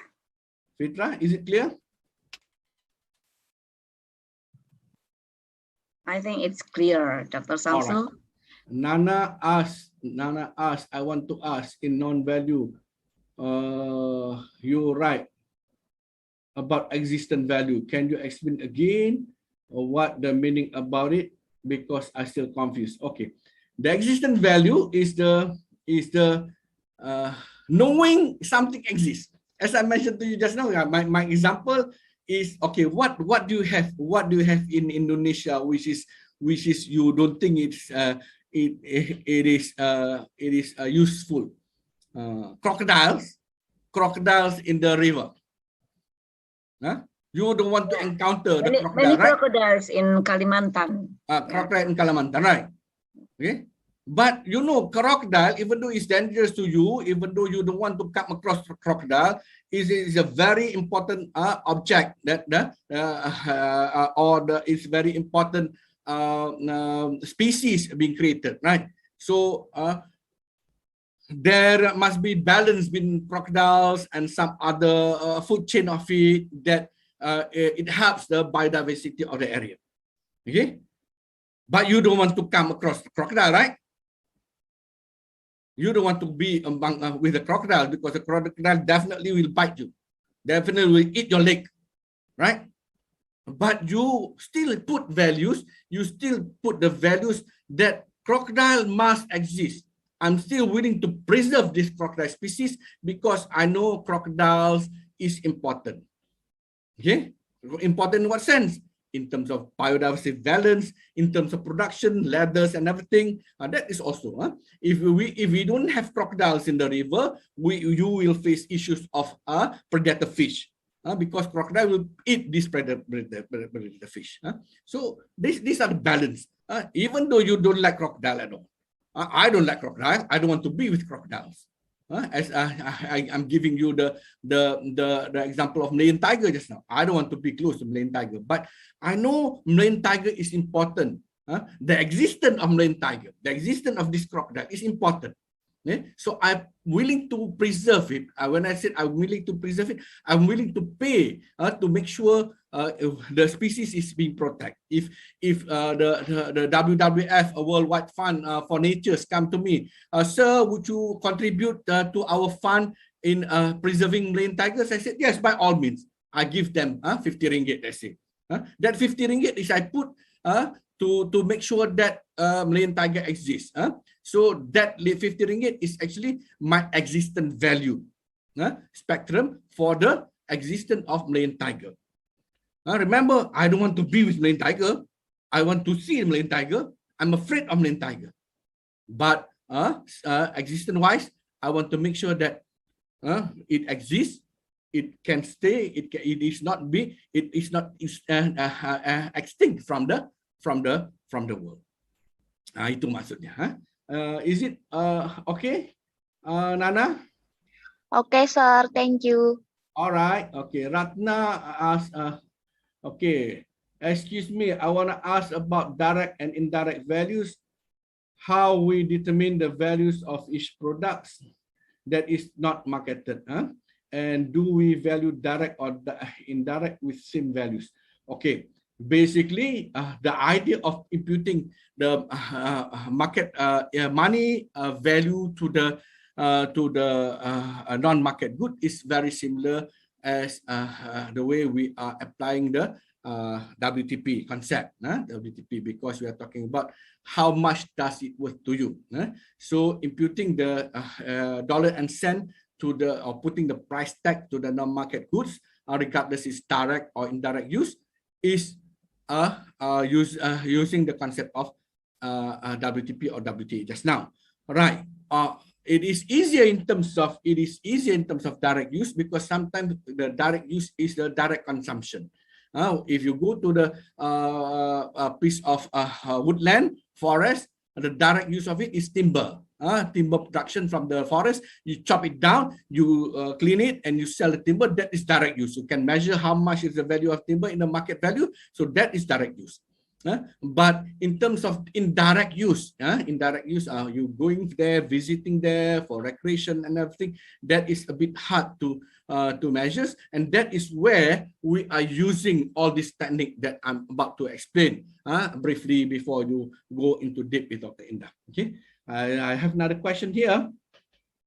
Fitra, is it clear? I think it's clear, Dr. Shamsul. Right. Nana asked, I want to ask in non-value, you're right about existent value. Can you explain again what the meaning about it? Because I still confused. Okay. The existent value is the knowing something exists. As I mentioned to you just now, my example is, okay, what do you have? What do you have in Indonesia which is you don't think it's it is useful? Crocodiles in the river. You don't want to encounter the crocodile, many right? crocodiles in Kalimantan. Crocodile in Kalimantan, right? Okay. But you know, crocodile, even though it's dangerous to you, even though you don't want to come across crocodile, is a very important object that it's very important species being created, right? So there must be balance between crocodiles and some other food chain of it that it helps the biodiversity of the area. Okay, but you don't want to come across the crocodile, right? You don't want to be among with the crocodile, because the crocodile definitely will bite you, definitely will eat your leg, right? But you still put values. You still put the values that crocodile must exist. I'm still willing to preserve this crocodile species because I know crocodiles is important. Okay, important in what sense? In terms of biodiversity balance, in terms of production, leathers and everything. That is also, if we don't have crocodiles in the river, you will face issues of predator fish, because crocodile will eat this predator fish. So these are the balance. Even though you don't like crocodile at all, I don't like crocodile. I don't want to be with crocodiles. As I'm giving you the example of Malayan tiger just now. I don't want to be close to Malayan tiger, but I know Malayan tiger is important. The existence of Malayan tiger, the existence of this crocodile is important. So I'm willing to preserve it. When I said I'm willing to preserve it, I'm willing to pay to make sure the species is being protected. If the WWF, a Worldwide Fund for Nature, come to me, sir, would you contribute to our fund in preserving Malayan tigers? I said yes, by all means. I give them 50 ringgit. Let's say that 50 ringgit is I put to make sure that Malayan tiger exists. So that 50 ringgit is actually my existent value spectrum for the existence of Malayan tiger. Remember, I don't want to be with Malayan tiger. I want to see Malayan tiger. I'm afraid of Malayan tiger. But existence-wise, I want to make sure that it exists. It can stay. It is not extinct from the world. Itu maksudnya. Is it okay, Nana? Okay, sir. Thank you. All right. Okay. Ratna asked, okay, excuse me, I want to ask about direct and indirect values. how we determine the values of each product that is not marketed, and do we value direct or indirect with same values? Okay, basically the idea of imputing the market money value to the non-market good is very similar as the way we are applying the WTP concept, WTP, because we are talking about how much does it worth to you. So imputing the dollar and cent to the, or putting the price tag to the non-market goods, regardless it's direct or indirect use, is using the concept of WTP or WTA just now. Right. It is easier in terms of direct use, because sometimes the direct use is the direct consumption. If you go to the piece of woodland forest, the direct use of it is timber. Timber production from the forest, you chop it down, you clean it, and you sell the timber. That is direct use. You can measure how much is the value of timber in the market value. So that is direct use. But in terms of indirect use, you going there, visiting there for recreation and everything, that is a bit hard to measure, and that is where we are using all this technique that I'm about to explain briefly before you go into deep with Dr. Indah. Okay, I have another question here.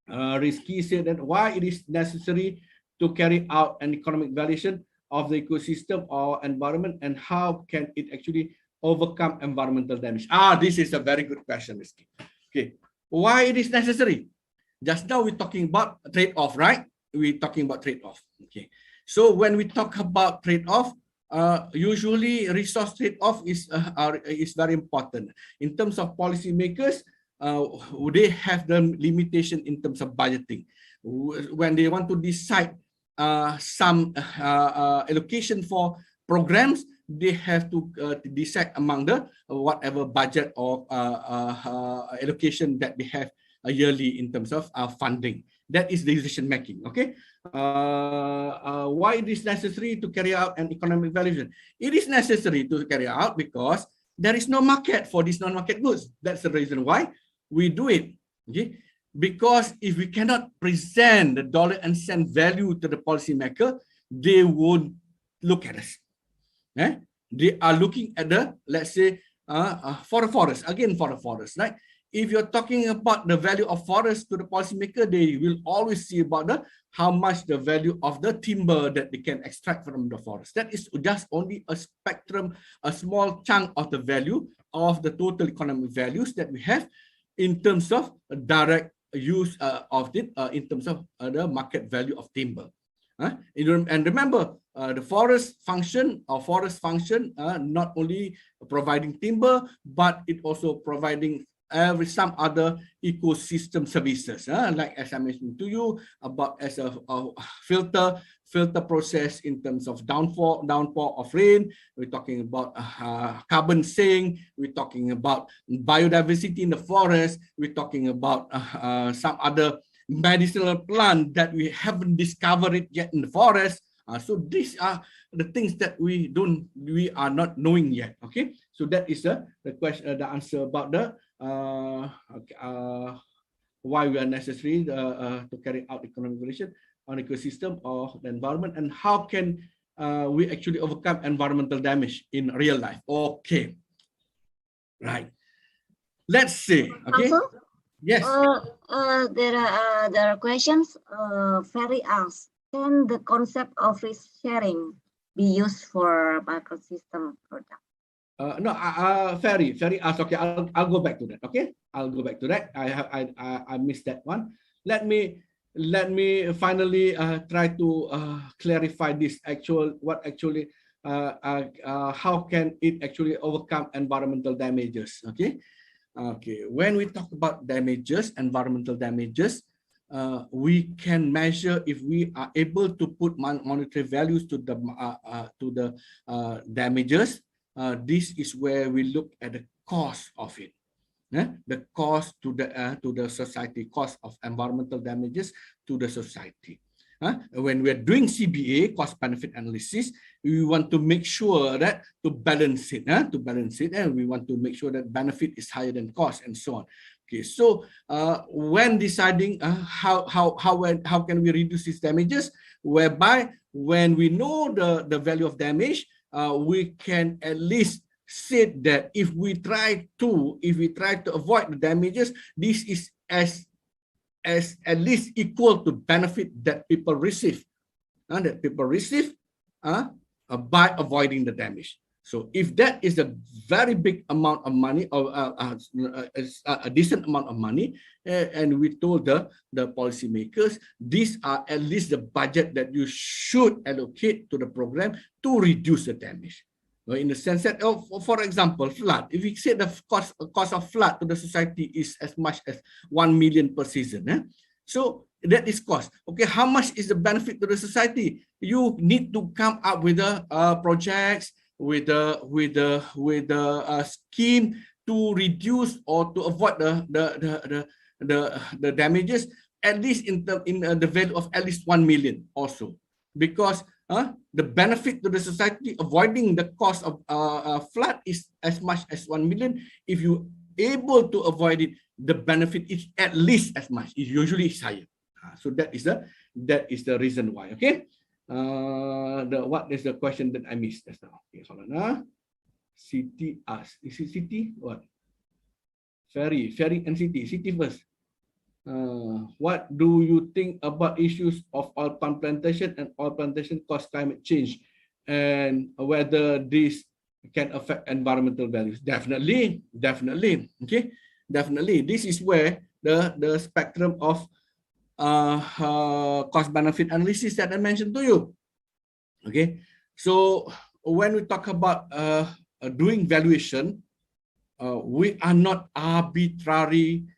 Rizky said that why it is necessary to carry out an economic valuation of the ecosystem or environment, and how can it actually overcome environmental damage? This is a very good question, Rizky. Okay, why it is necessary? Just now we're talking about trade-off, right? We're talking about trade-off. Okay, so when we talk about trade-off, usually resource trade-off is very important. In terms of policymakers, they have the limitation in terms of budgeting. When they want to decide some allocation for programs, they have to decide among the whatever budget or allocation that they have yearly in terms of funding. That is the decision making. Okay, why it is necessary to carry out an economic valuation? It is necessary to carry out because there is no market for these non-market goods. That's the reason why we do it. Okay, because if we cannot present the dollar and cent value to the policymaker, they won't look at us. They are looking at the, let's say, for the forest, again for the forest, right? If you're talking about the value of forest to the policymaker, they will always see about the how much the value of the timber that they can extract from the forest. That is just only a spectrum, a small chunk of the value of the total economic values that we have in terms of direct use of it, in terms of the market value of timber. And remember, the forest function not only providing timber, but it also providing some other ecosystem services, like as I mentioned to you about as a filter process in terms of downpour of rain. We're talking about carbon sink. We're talking about biodiversity in the forest. We're talking about some other medicinal plant that we haven't discovered it yet in the forest. So these are the things that we are not knowing yet. Okay, so that is the question, the answer about the why we are necessary to carry out economic valuation on ecosystem or the environment, and how can we actually overcome environmental damage in real life. Okay, right. Let's see. Okay. Also, yes. There are questions. Ferry asks, can the concept of risk sharing be used for market system product? No, Ferry asked. Okay, I'll go back to that. Okay, I'll go back to that. I missed that one. Let me finally try to clarify this how can it actually overcome environmental damages? Okay, when we talk about damages, environmental damages, we can measure if we are able to put monetary values to the damages. This is where we look at the cost of it, the cost to the society, cost of environmental damages to the society. When we're doing CBA, cost benefit analysis, we want to make sure that to balance it, and we want to make sure that benefit is higher than cost and so on. Okay, so when deciding how can we reduce these damages, whereby when we know the value of damage, we can at least say that if we try to avoid the damages, this is as at least equal to benefit that people receive, by avoiding the damage. So if that is a very big amount of money, or a decent amount of money, and we told the policymakers, these are at least the budget that you should allocate to the program to reduce the damage. In the sense that, for example, flood. If we say the cost of flood to the society is as much as 1 million per season, so that is cost. Okay, how much is the benefit to the society? You need to come up with the projects, with the scheme to reduce or to avoid the damages, at least in the value of at least 1 million also, because the benefit to the society avoiding the cost of flood is as much as 1 million. If you able to avoid it, the benefit is at least as much. It usually is higher. So that is the reason why. Okay. What is the question that I missed just now? Okay, hold on. City asked. Is it city? What? Ferry and city. City first. What do you think about issues of oil palm plantation and oil plantation cause climate change, and whether this can affect environmental values? Definitely. Okay, definitely. This is where the spectrum of cost benefit analysis that I mentioned to you. Okay, so when we talk about doing valuation, we are not arbitrary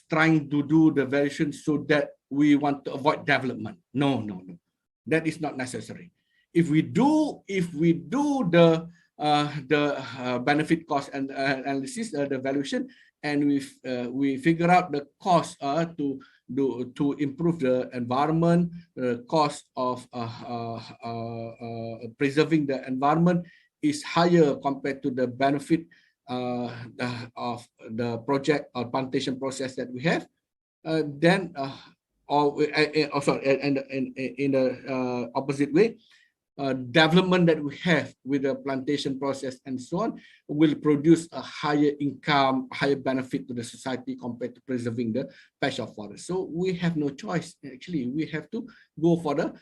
trying to do the valuation so that we want to avoid development. No. That is not necessary. If we do the benefit cost and analysis, the valuation, and we figure out the cost to improve the environment, the cost of preserving the environment is higher compared to the benefit of the project or plantation process that we have, then in the opposite way, development that we have with the plantation process and so on will produce a higher income, higher benefit to the society compared to preserving the patch of forest. So we have no choice. Actually, we have to go for the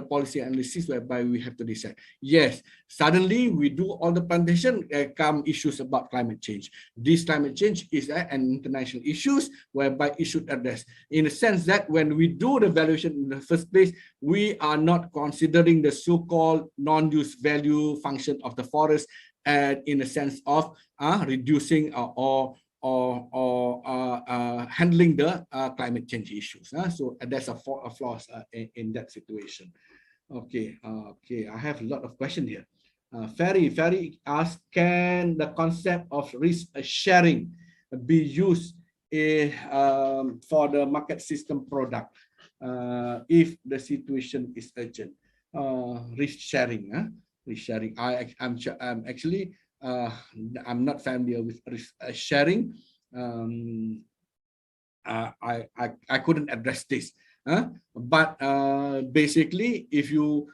policy analysis, whereby we have to decide. Yes, suddenly we do all the plantation, come issues about climate change. This climate change is an international issue whereby it should address. In the sense that when we do the valuation in the first place, we are not considering the so-called non-use value function of the forest, and in the sense of reducing or handling the climate change issues. So that's a flaw in that situation. Okay, I have a lot of questions here. Ferry asks, can the concept of risk sharing be used for the market system product if the situation is urgent? Risk sharing. I'm actually I'm not familiar with risk sharing. I couldn't address this. But basically, if you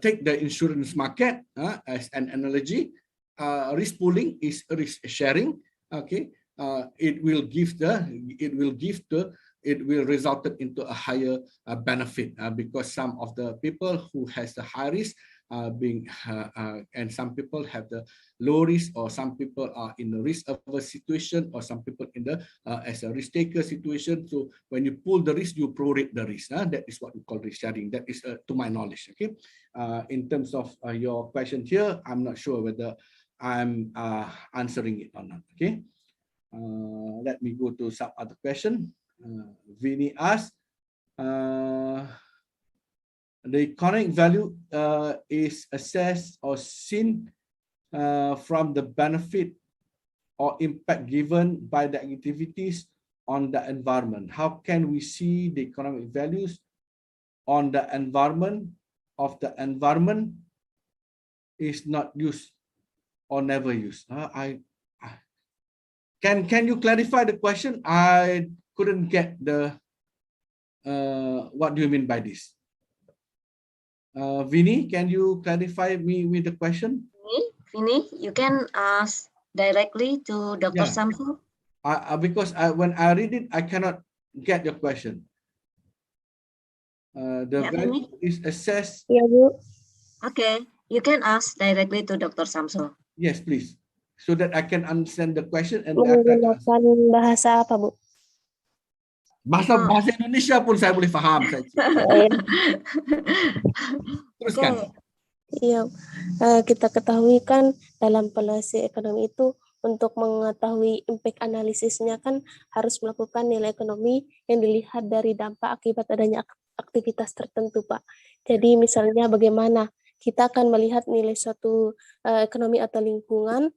take the insurance market as an analogy, risk pooling is risk sharing. Okay, it will result into a higher benefit because some of the people who has the high risk and some people have the low risk, or some people are in the risk of a situation, or some people in the as a risk taker situation. So when you pool the risk, you prorate the risk. That is what we call risk sharing. That is to my knowledge. Okay. In terms of your question here, I'm not sure whether I'm answering it or not. Okay. Let me go to some other question. Vinny asks, the economic value is assessed or seen from the benefit or impact given by the activities on the environment. How can we see the economic values on the environment of the environment is not used or never used. Can you clarify the question? I couldn't get the what do you mean by this? Vinny, can you clarify me with the question? Vinny, you can ask directly to Dr. Yeah. Shamsul. Because when I read it, I cannot get your question. The value is assessed. Ya, Bu. Okay, you can ask directly to Dr. Shamsul. Yes, please, so that I can understand the question and I try to answer. Menggunakan bahasa apa, Bu? Bahasa Indonesia pun saya boleh faham. Teruskan. Iya, kita ketahui kan dalam evaluasi ekonomi itu untuk mengetahui impact analisisnya kan harus melakukan nilai ekonomi yang dilihat dari dampak akibat adanya aktivitas tertentu, Pak. Jadi misalnya bagaimana kita akan melihat nilai suatu ekonomi atau lingkungan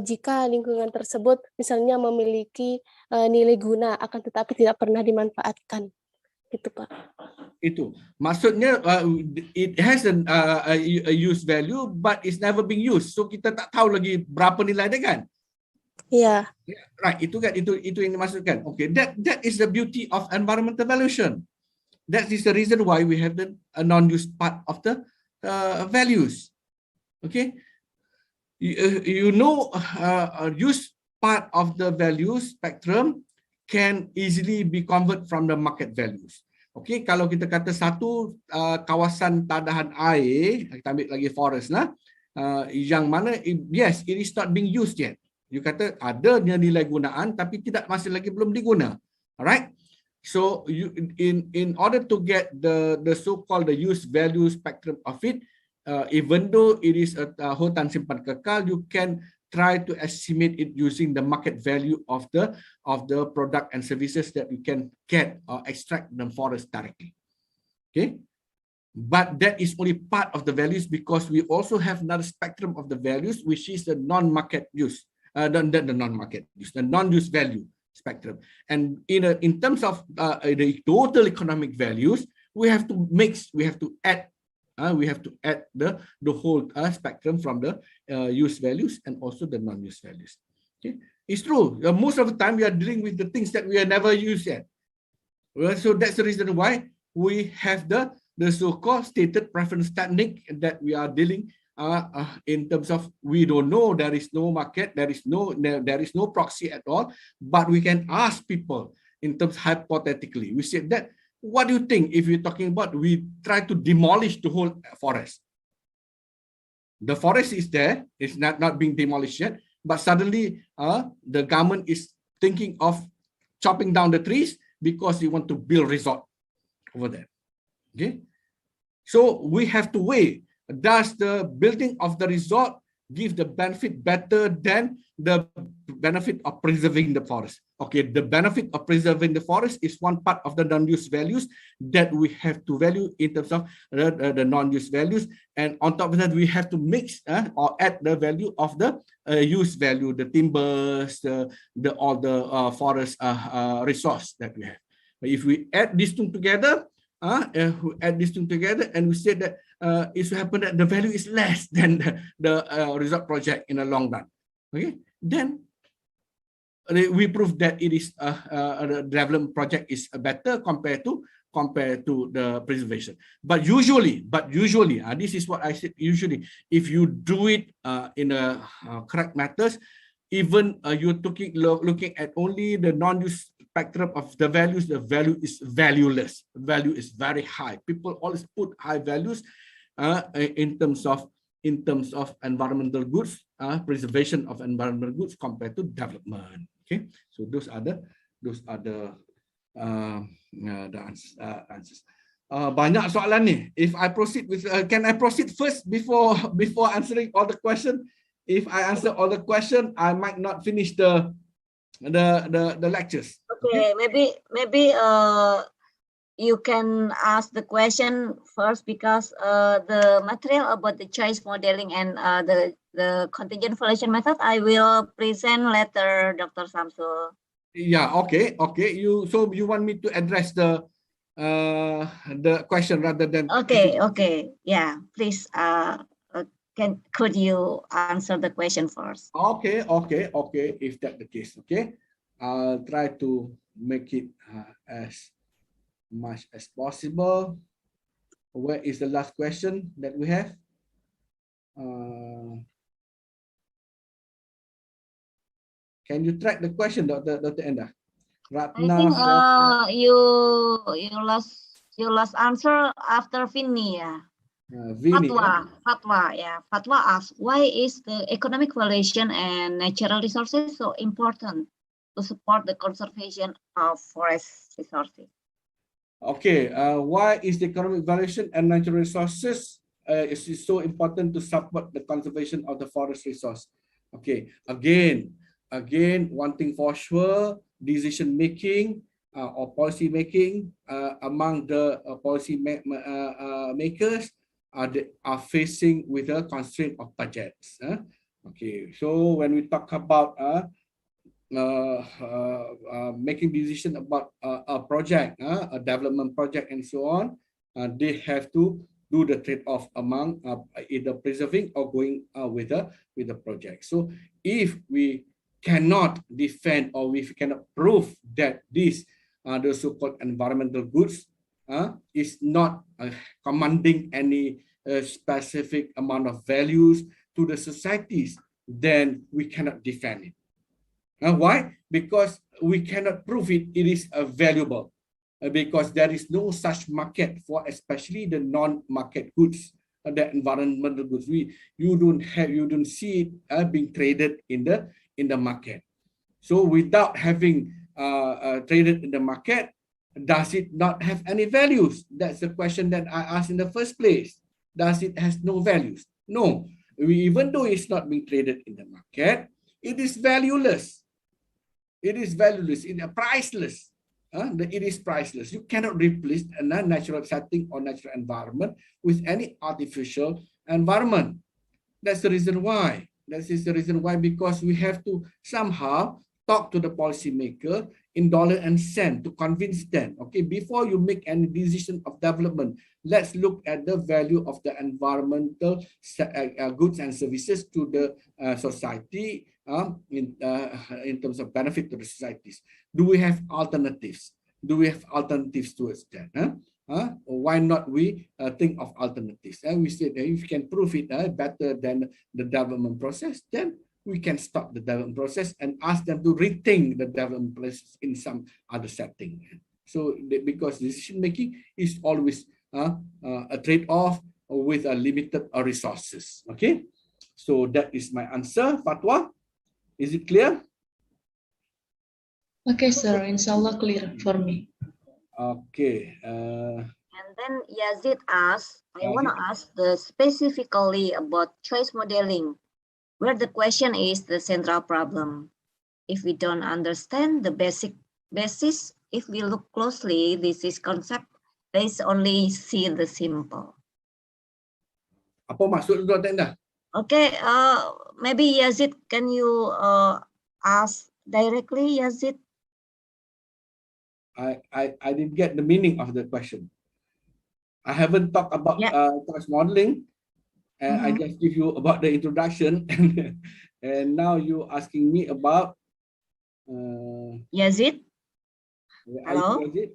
jika lingkungan tersebut misalnya memiliki nilai guna akan tetapi tidak pernah dimanfaatkan, gitu Pak. Itu maksudnya it has a use value but it's never being used, so kita tak tahu lagi berapa nilai dia kan. Iya. Yeah, right, itu kan itu yang dimaksudkan. Okay, that is the beauty of environmental valuation. That is the reason why we have the non-use part of the values. Okay. Use part of the value spectrum can easily be converted from the market values. Okay, kalau kita kata satu kawasan tadahan air, kita ambil lagi forest lah, yang mana yes, it is not being used yet. You kata ada nilai gunaan tapi masih lagi belum diguna. Alright. So in order to get the so-called the use value spectrum of it, even though it is a hutan simpan kekal, you can try to estimate it using the market value of the product and services that you can get or extract from the forest directly. Okay, but that is only part of the values, because we also have another spectrum of the values, which is the non-market use, the non-market use, the non-use value spectrum. And in terms of the total economic values, we have to add the whole spectrum from the use values and also the non-use values. Okay, it's true. Most of the time we are dealing with the things that we have never used yet. Well, so that's the reason why we have the so-called stated preference technique that we are dealing in terms of we don't know, there is no market, there is no proxy at all, but we can ask people in terms hypothetically. We said that, what do you think if you're talking about we try to demolish the whole forest? The forest is there, it's not being demolished yet, but suddenly the government is thinking of chopping down the trees because they want to build resort over there. Okay, so we have to weigh, does the building of the resort give the benefit better than the benefit of preserving the forest? Okay, the benefit of preserving the forest is one part of the non-use values that we have to value in terms of the non-use values, and on top of that we have to mix or add the value of the use value, the timbers, all the forest resource that we have. If we add these two together, and we say that it should happen that the value is less than the resort project in the long run, okay, then we prove that it is the development project is better compared to the preservation. But usually, this is what I said. Usually, if you do it in a correct matters, even you're looking at only the non-use spectrum of the values, the value is valueless. Value is very high. People always put high values in terms of environmental goods, preservation of environmental goods compared to development. Okay, so those are the answers. Banyak soalan ni. If I proceed with, can I proceed first before answering all the question? If I answer all the question, I might not finish the lectures. Okay, maybe you can ask the question first, because the material about the choice modeling and the contingent valuation method I will present later, Dr. Shamsul. Yeah, okay. You want me to address the the question rather than. Okay. Yeah, please. Could you answer the question first? Okay. If that's the case, okay, I'll try to make it as much as possible. Where is the last question that we have? Can you track the question, Dr. Endah? Ratna, you lost answer after Vinny, yeah. Vinny, Fatwa asks, why is the economic valuation and natural resources so important to support the conservation of forest resources? Okay, why is the economic valuation and natural resources is so important to support the conservation of the forest resource? Okay, again, one thing for sure, decision making or policy making among the policy makers are facing with a constraint of budgets. Okay, so when we talk about making decision about a project, a development project, and so on, they have to do the trade-off among either preserving or going with the project. So if we cannot defend or if we cannot prove that this the so-called environmental goods is not commanding any specific amount of values to the societies, then we cannot defend it. Why? Because we cannot prove it is valuable, because there is no such market for especially the non-market goods, the environmental goods. You don't see it being traded in the market. So without having traded in the market, does it not have any values? That's the question that I asked in the first place. Does it has no values? No. Even though it's not being traded in the market, it is valueless. It is valueless. It is priceless. It is priceless. You cannot replace a natural setting or natural environment with any artificial environment. That's the reason why. That is the reason why, because we have to somehow talk to the policymaker in dollar and cent to convince them. Okay, before you make any decision of development, let's look at the value of the environmental goods and services to the society in terms of benefit to the societies. Do we have alternatives? Do we have alternatives towards that? Why not we think of alternatives? We said if you can prove it better than the development process, then we can stop the development process and ask them to rethink the development process in some other setting. So because decision making is always a trade-off with a limited resources. Okay, so that is my answer. Fatwa, is it clear? Okay, sir. Inshallah clear for me. Okay. And then Yazid asks, I want to ask specifically about choice modeling, where the question is the central problem. If we don't understand the basis, if we look closely, this is concept, let's only see the simple. Apa maksud Dr. Endah? Okay, maybe Yazid, can you ask directly, Yazid? I didn't get the meaning of the question. I haven't talked about choice modeling. I just give you about the introduction, and now you asking me about Yazid. Hello. Yazid?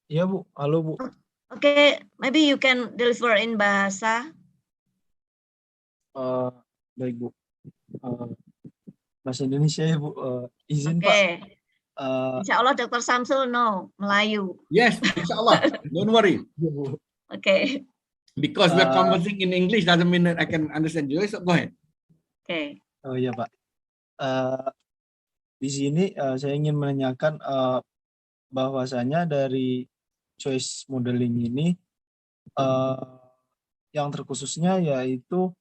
Iya Bu, halo Bu. Okay, maybe you can deliver in bahasa. Baik Bu. Bahasa Indonesia ya Bu. Izin Pak. Insya Allah Dr. Shamsul no Melayu. Yes, insya Allah. Don't worry. Okay. Because we're conversing in English doesn't mean that I can understand you. So go ahead. Okay. Oh iya Pak. Di sini saya ingin menanyakan bahwasanya dari choice modeling ini yang terkhususnya yaitu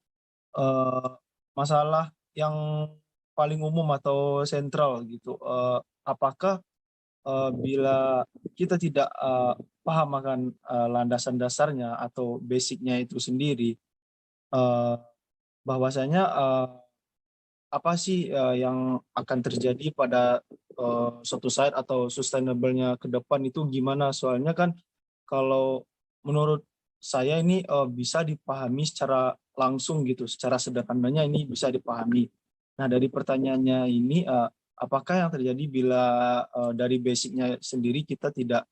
masalah yang paling umum atau sentral gitu. Apakah bila kita tidak paham akan landasan dasarnya atau basicnya itu sendiri, bahwasanya apa sih yang akan terjadi pada suatu saat atau sustainable-nya ke depan itu gimana? Soalnya kan kalau menurut saya ini bisa dipahami secara langsung gitu, secara sederhananya ini bisa dipahami. Nah, dari pertanyaannya ini, apakah yang terjadi bila dari basicnya sendiri kita tidak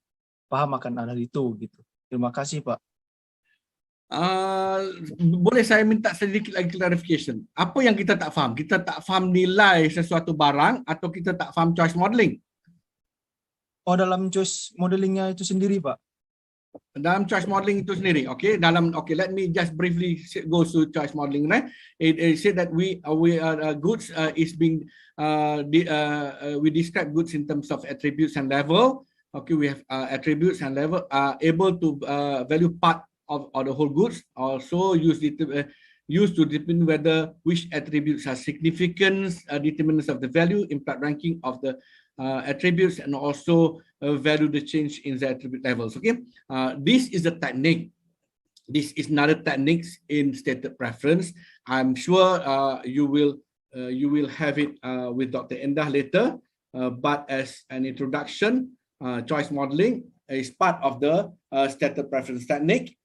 paham akan hal itu gitu? Terima kasih, Pak. Boleh saya minta sedikit lagi clarification? Apa yang kita tak faham? Kita tak faham nilai sesuatu barang atau kita tak faham choice modeling? Oh, dalam choice modelingnya itu sendiri, Pak. Dalam choice modeling itu sendiri, okay. Let me just briefly go to choice modeling. Right? It said that goods is being we describe goods in terms of attributes and level. Okay, we have attributes and level are able to value part of the whole goods. Also used to determine whether which attributes are significant determinants of the value, implied ranking of the attributes, and also value the change in the attribute levels. Okay, this is a technique. This is another technique in stated preference. I'm sure you will have it with Dr. Endah later. But as an introduction, choice modeling is part of the stated preference technique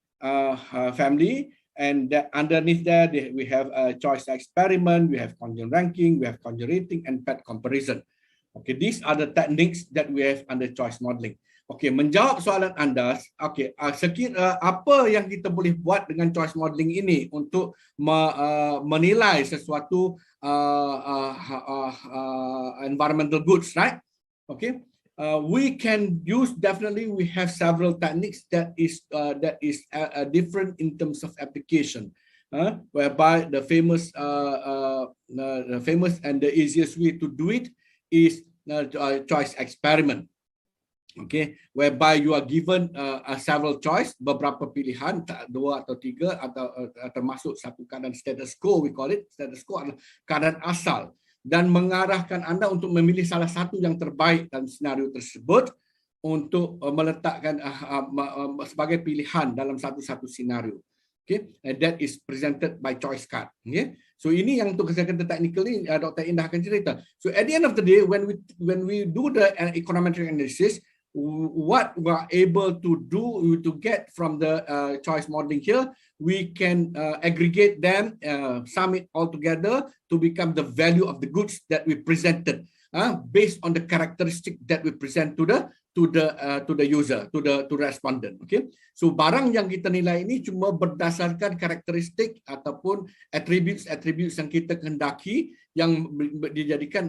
family. And underneath there, we have a choice experiment, we have contingent ranking, we have contingent rating, and path comparison. Okay, these are the techniques that we have under choice modeling. Okay, menjawab soalan anda, okay, apa yang kita boleh buat dengan choice modeling ini untuk menilai sesuatu environmental goods, right? Okay, we can use, definitely we have several techniques that is different in terms of application, whereby the famous and the easiest way to do it is choice experiment. Okay, whereby you are given several choice, beberapa pilihan, 2 atau 3 atau termasuk satu keadaan status quo, we call it status quo adalah keadaan asal, dan mengarahkan anda untuk memilih salah satu yang terbaik dalam senario tersebut untuk meletakkan sebagai pilihan dalam satu-satu senario. Okay, and that is presented by choice card. Okay, so ini yang untuk saya kata technically Dr. Indah akan cerita. So at the end of the day, when we do the econometric analysis, what we are able to do to get from the choice modeling here, we can aggregate them, sum it all together to become the value of the goods that we presented, based on the characteristic that we present to the user, to the respondent. Okay, so barang yang kita nilai ini cuma berdasarkan karakteristik ataupun attributes yang kita kehendaki, yang menjadikan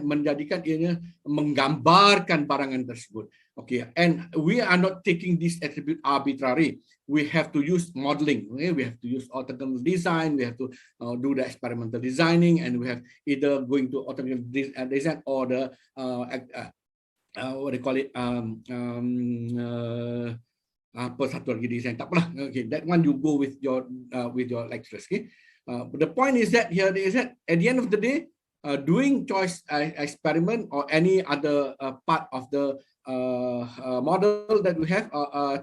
ianya menggambarkan barangan tersebut. Okay, and we are not taking this attribute arbitrary. We have to use modeling. Okay? We have to use orthogonal design. We have to do the experimental designing, and we have either going to orthogonal design or the what they call it, apa satu lagi design, tak apalah. Okay, that one you go with your lecturers. Okay, but the point is that here is that at the end of the day, doing choice experiment or any other part of the model that we have,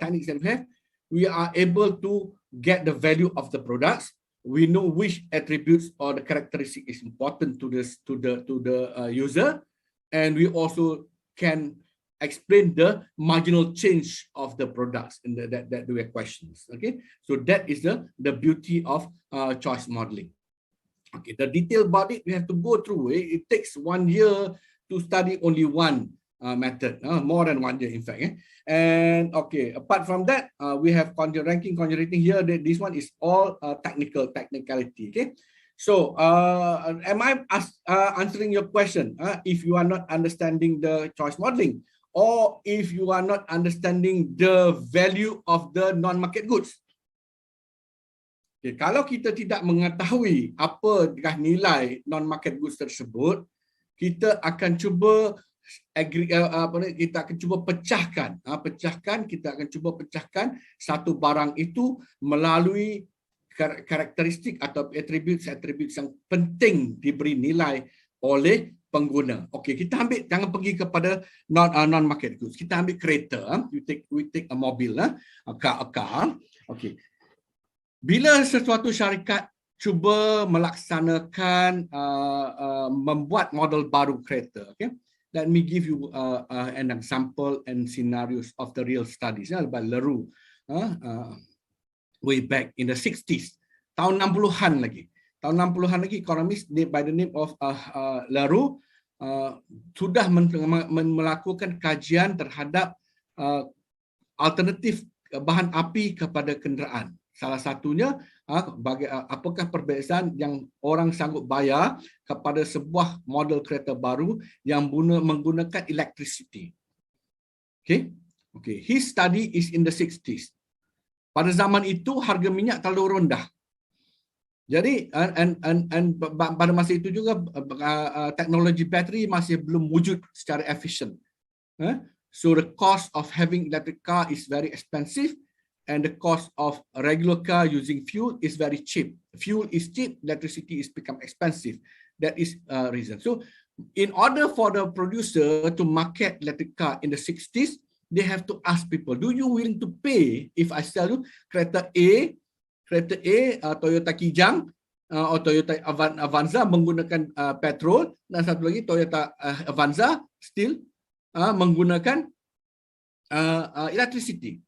techniques that we have, we are able to get the value of the products. We know which attributes or the characteristic is important to the user, and we also can explain the marginal change of the products in that we have questions. Okay, so that is the beauty of choice modeling. Okay, the detail about it we have to go through. It takes 1 year to study only one method, more than 1 year in fact. And okay, apart from that, we have contingent ranking, contingent rating here. This one is all technicality. Okay, so am I answering your question? If you are not understanding the choice modeling, or if you are not understanding the value of the non-market goods. Okay, kalau kita tidak mengetahui apakah nilai non-market goods tersebut, kita akan cuba pecahkan satu barang itu melalui karakteristik atau attributes yang penting diberi nilai oleh pengguna. Okey, kita ambil, jangan pergi kepada non-market goods. Kita ambil kereta, we take a mobil, a car. Okey. Bila sesuatu syarikat cuba melaksanakan membuat model baru kereta, okey. let me give you an example and scenarios of the real studies by Leroux way back in the 60s, tahun 60-an lagi. Tahun 60-an lagi, economist by the name of Leroux sudah melakukan kajian terhadap alternatif bahan api kepada kenderaan. Salah satunya, apakah perbezaan yang orang sanggup bayar kepada sebuah model kereta baru yang menggunakan electricity. Okay. His study is in the 60s. Pada zaman itu harga minyak terlalu rendah. Jadi pada masa itu juga teknologi bateri masih belum wujud secara efisien. So the cost of having electric car is very expensive, and the cost of a regular car using fuel is very cheap. Fuel is cheap, electricity is become expensive. That is reason. So in order for the producer to market electric car in the 60s, they have to ask people, do you willing to pay if I sell you kereta A, Toyota Kijang atau Toyota Avanza menggunakan petrol, dan satu lagi Toyota Avanza still menggunakan electricity.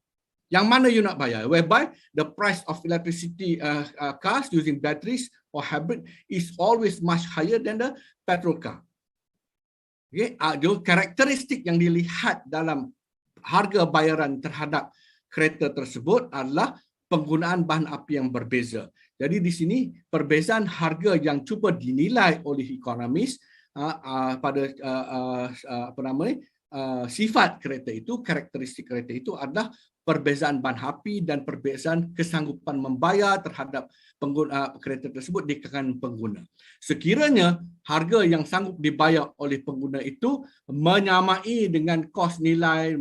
Yang mana you nak bayar? Whereby the price of electricity cars using batteries or hybrid is always much higher than the petrol car. Okay, karakteristik yang dilihat dalam harga bayaran terhadap kereta tersebut adalah penggunaan bahan api yang berbeza. Jadi di sini perbezaan harga yang cuba dinilai oleh ekonomis pada sifat kereta itu, karakteristik kereta itu adalah perbezaan bahan api dan perbezaan kesanggupan membayar terhadap pengguna kereta tersebut di kalangan pengguna. Sekiranya harga yang sanggup dibayar oleh pengguna itu menyamai dengan kos nilai,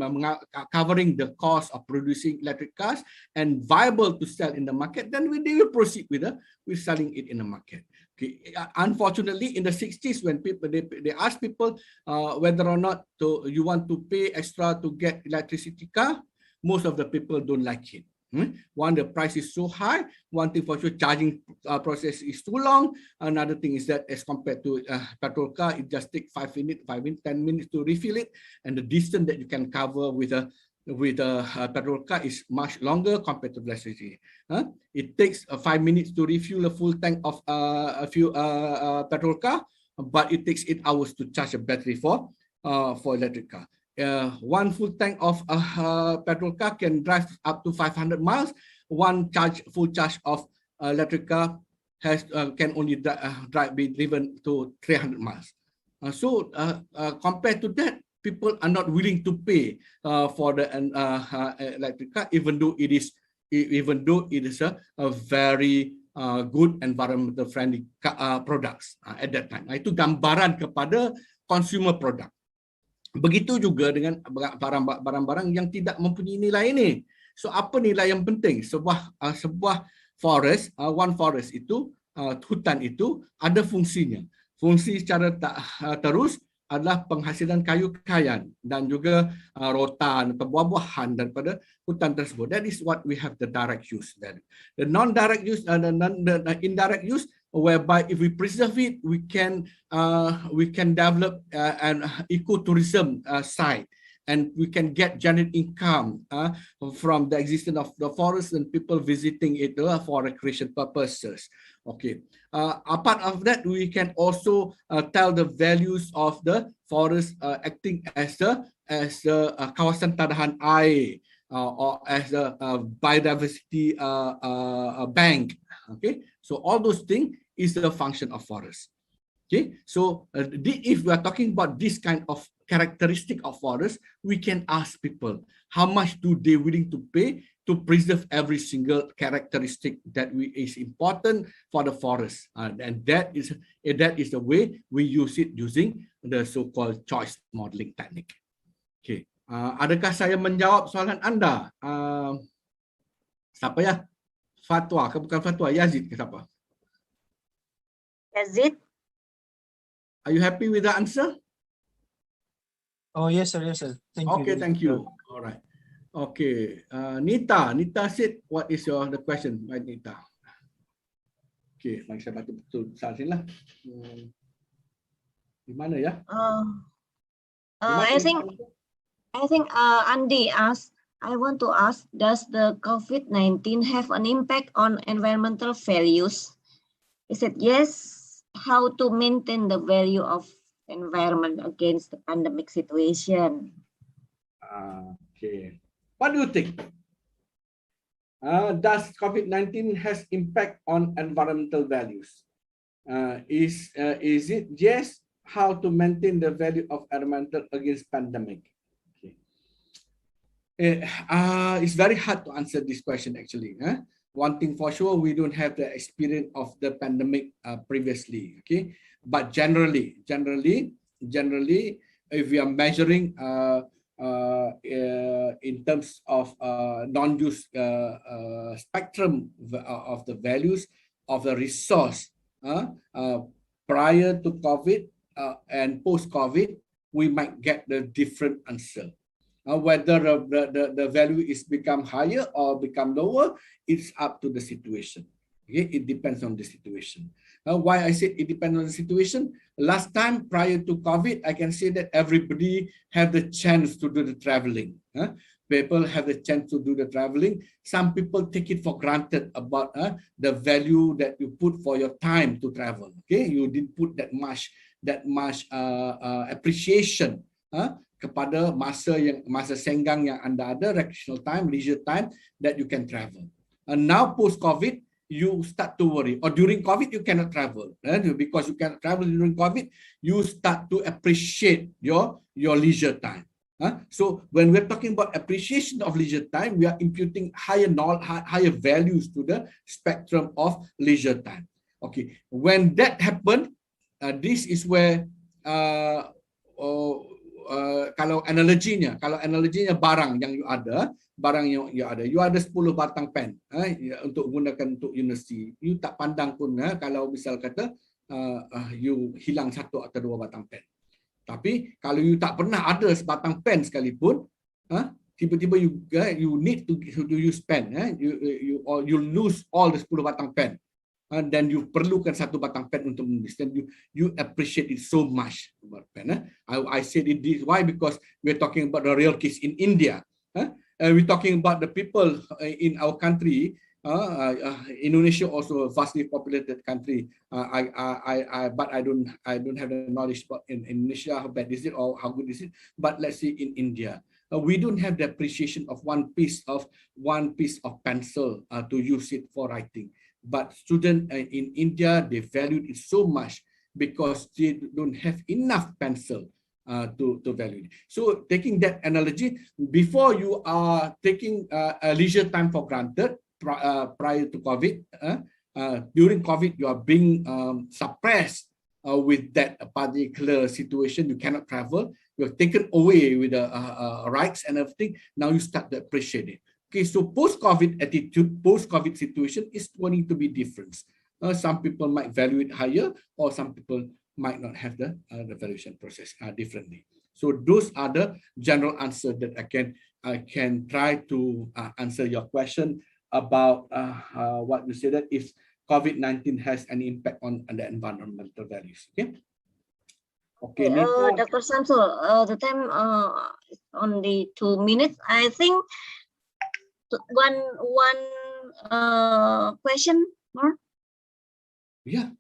covering the cost of producing electric cars and viable to sell in the market, then they will proceed with selling it in the market. Okay. Unfortunately, in the 60s, when people they ask people whether or not you want to pay extra to get electricity car, most of the people don't like it. One, the price is so high. One thing for sure, charging process is too long. Another thing is that as compared to petrol car, it just takes 5 minutes, 10 minutes to refill it, and the distance that you can cover with a petrol car is much longer compared to electricity. It takes 5 minutes to refuel a full tank of petrol car, but it takes 8 hours to charge a battery for electric car. One full tank of petrol car can drive up to 500 miles. One full charge of electric car can only be driven to 300 miles. So compared to that, people are not willing to pay for the electric car, even though it is a very good environmental friendly products at that time. Itu gambaran kepada consumer product. Begitu juga dengan barang-barang yang tidak mempunyai nilai ini. So apa nilai yang penting? Sebuah forest, one forest itu, hutan itu ada fungsinya. Fungsi secara terus adalah penghasilan kayu-kayan dan juga rotan atau buah-buahan daripada hutan tersebut. That is what we have the direct use. The non-direct use, the indirect use, whereby if we preserve it, we can develop an ecotourism site, and we can generate income from the existence of the forest and people visiting it for recreation purposes. Okay. Apart of that, we can also tell the values of the forest acting as the kawasan tanahan air or as a biodiversity bank. Okay. So all those things is the function of forest. Okay, so if we are talking about this kind of characteristic of forest, we can ask people how much do they willing to pay to preserve every single characteristic that is important for the forest, and that is the way we use it using the so-called choice modeling technique. Okay, adakah saya menjawab soalan anda? Siapa ya? Fatwa ke bukan fatwa? Yazid ke siapa? Yazid, are you happy with the answer? Oh yes sir, yes sir. Thank you. Okay, thank you. All right. Okay, Nita said, what is the question, right, Nita? Okay, mari saya baca betul soalan sini lah. Di mana ya? I think Andy asked, I want to ask, does the COVID-19 have an impact on environmental values? Is it yes? How to maintain the value of environment against the pandemic situation? Okay. What do you think? Does COVID-19 has impact on environmental values? Is it yes? How to maintain the value of environmental against pandemic? Okay. It's very hard to answer this question actually. One thing for sure, we don't have the experience of the pandemic previously. Okay, but generally, if we are measuring in terms of non-use spectrum of the values of the resource prior to COVID and post-COVID, we might get the different answer. Whether the value is become higher or become lower, it's up to the situation. Okay, it depends on the situation. Why I said it depends on the situation? Last time prior to COVID, I can say that everybody have the chance to do the traveling. People have the chance to do the traveling. Some people take it for granted about the value that you put for your time to travel. Okay, you didn't put that much appreciation kepada masa senggang yang anda ada, recreational time, leisure time that you can travel. And now post COVID, you start to worry. Or during COVID, you cannot travel. Because you cannot travel during COVID, you start to appreciate your leisure time. So when we're talking about appreciation of leisure time, we are imputing higher values to the spectrum of leisure time. Okay, when that happened, this is where kalau analoginya barang yang you ada, you ada 10 batang pen untuk gunakan untuk universiti, you tak pandang pun kalau misal kata you hilang 1 atau 2 batang pen. Tapi kalau you tak pernah ada sebatang pen sekalipun, tiba-tiba you need to use pen, you lose all the 10 batang pen. Dan you perlukan 1 batang pen untuk menulis, dan you appreciate it so much about pen. I said it this why, because we're talking about the real case in India. We're talking about the people in our country. Indonesia also a vastly populated country. But I don't have the knowledge about in Indonesia how bad is it or how good is it. But let's say in India, we don't have the appreciation of one piece of pencil to use it for writing. But students in India, they valued it so much because they don't have enough pencil to value it. So taking that analogy, before you are taking a leisure time for granted prior to COVID, during COVID, you are being suppressed with that particular situation. You cannot travel. You're taken away with the rights and everything. Now you start to appreciate it. Okay, so post-COVID attitude, post-COVID situation is going to be different. Some people might value it higher, or some people might not have the valuation process differently. So those are the general answer that I can try to answer your question about what you said, that if COVID-19 has an impact on the environmental values. Okay. Okay, Dr. Shamsul, the time is only 2 minutes. I think one question more. Yeah.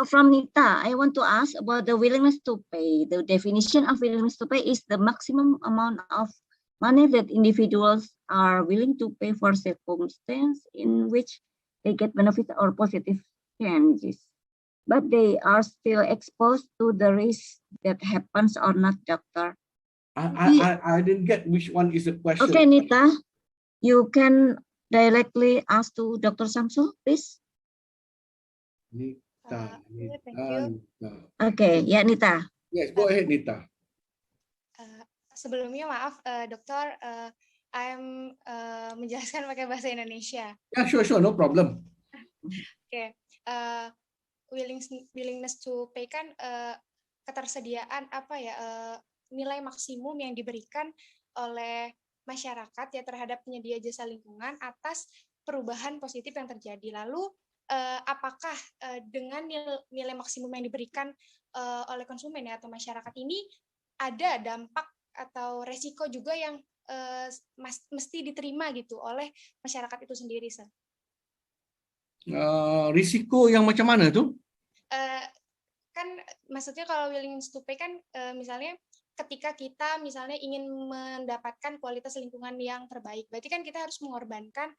From Nita, I want to ask about the willingness to pay. The definition of willingness to pay is the maximum amount of money that individuals are willing to pay for circumstances in which they get benefit or positive changes, but they are still exposed to the risk that happens or not, doctor. I didn't get which one is the question. Okay, Nita, you can directly ask to Dr. Shamsul, please. Nita. Thank you. Okay, ya Nita. Yes, go ahead, Nita. Sebelumnya maaf, dokter, I'm menjelaskan pakai bahasa Indonesia. Yeah, sure, no problem. Okay. Willingness to pay kan ketersediaan nilai maksimum yang diberikan oleh masyarakat ya terhadap penyedia jasa lingkungan atas perubahan positif yang terjadi. Lalu apakah dengan nilai maksimum yang diberikan oleh konsumen ya atau masyarakat ini ada dampak atau resiko juga yang mesti diterima gitu oleh masyarakat itu sendiri, Sir. Risiko yang macam mana tu? Kan maksudnya kalau willingness to pay kan misalnya ketika kita misalnya ingin mendapatkan kualitas lingkungan yang terbaik, berarti kan kita harus mengorbankan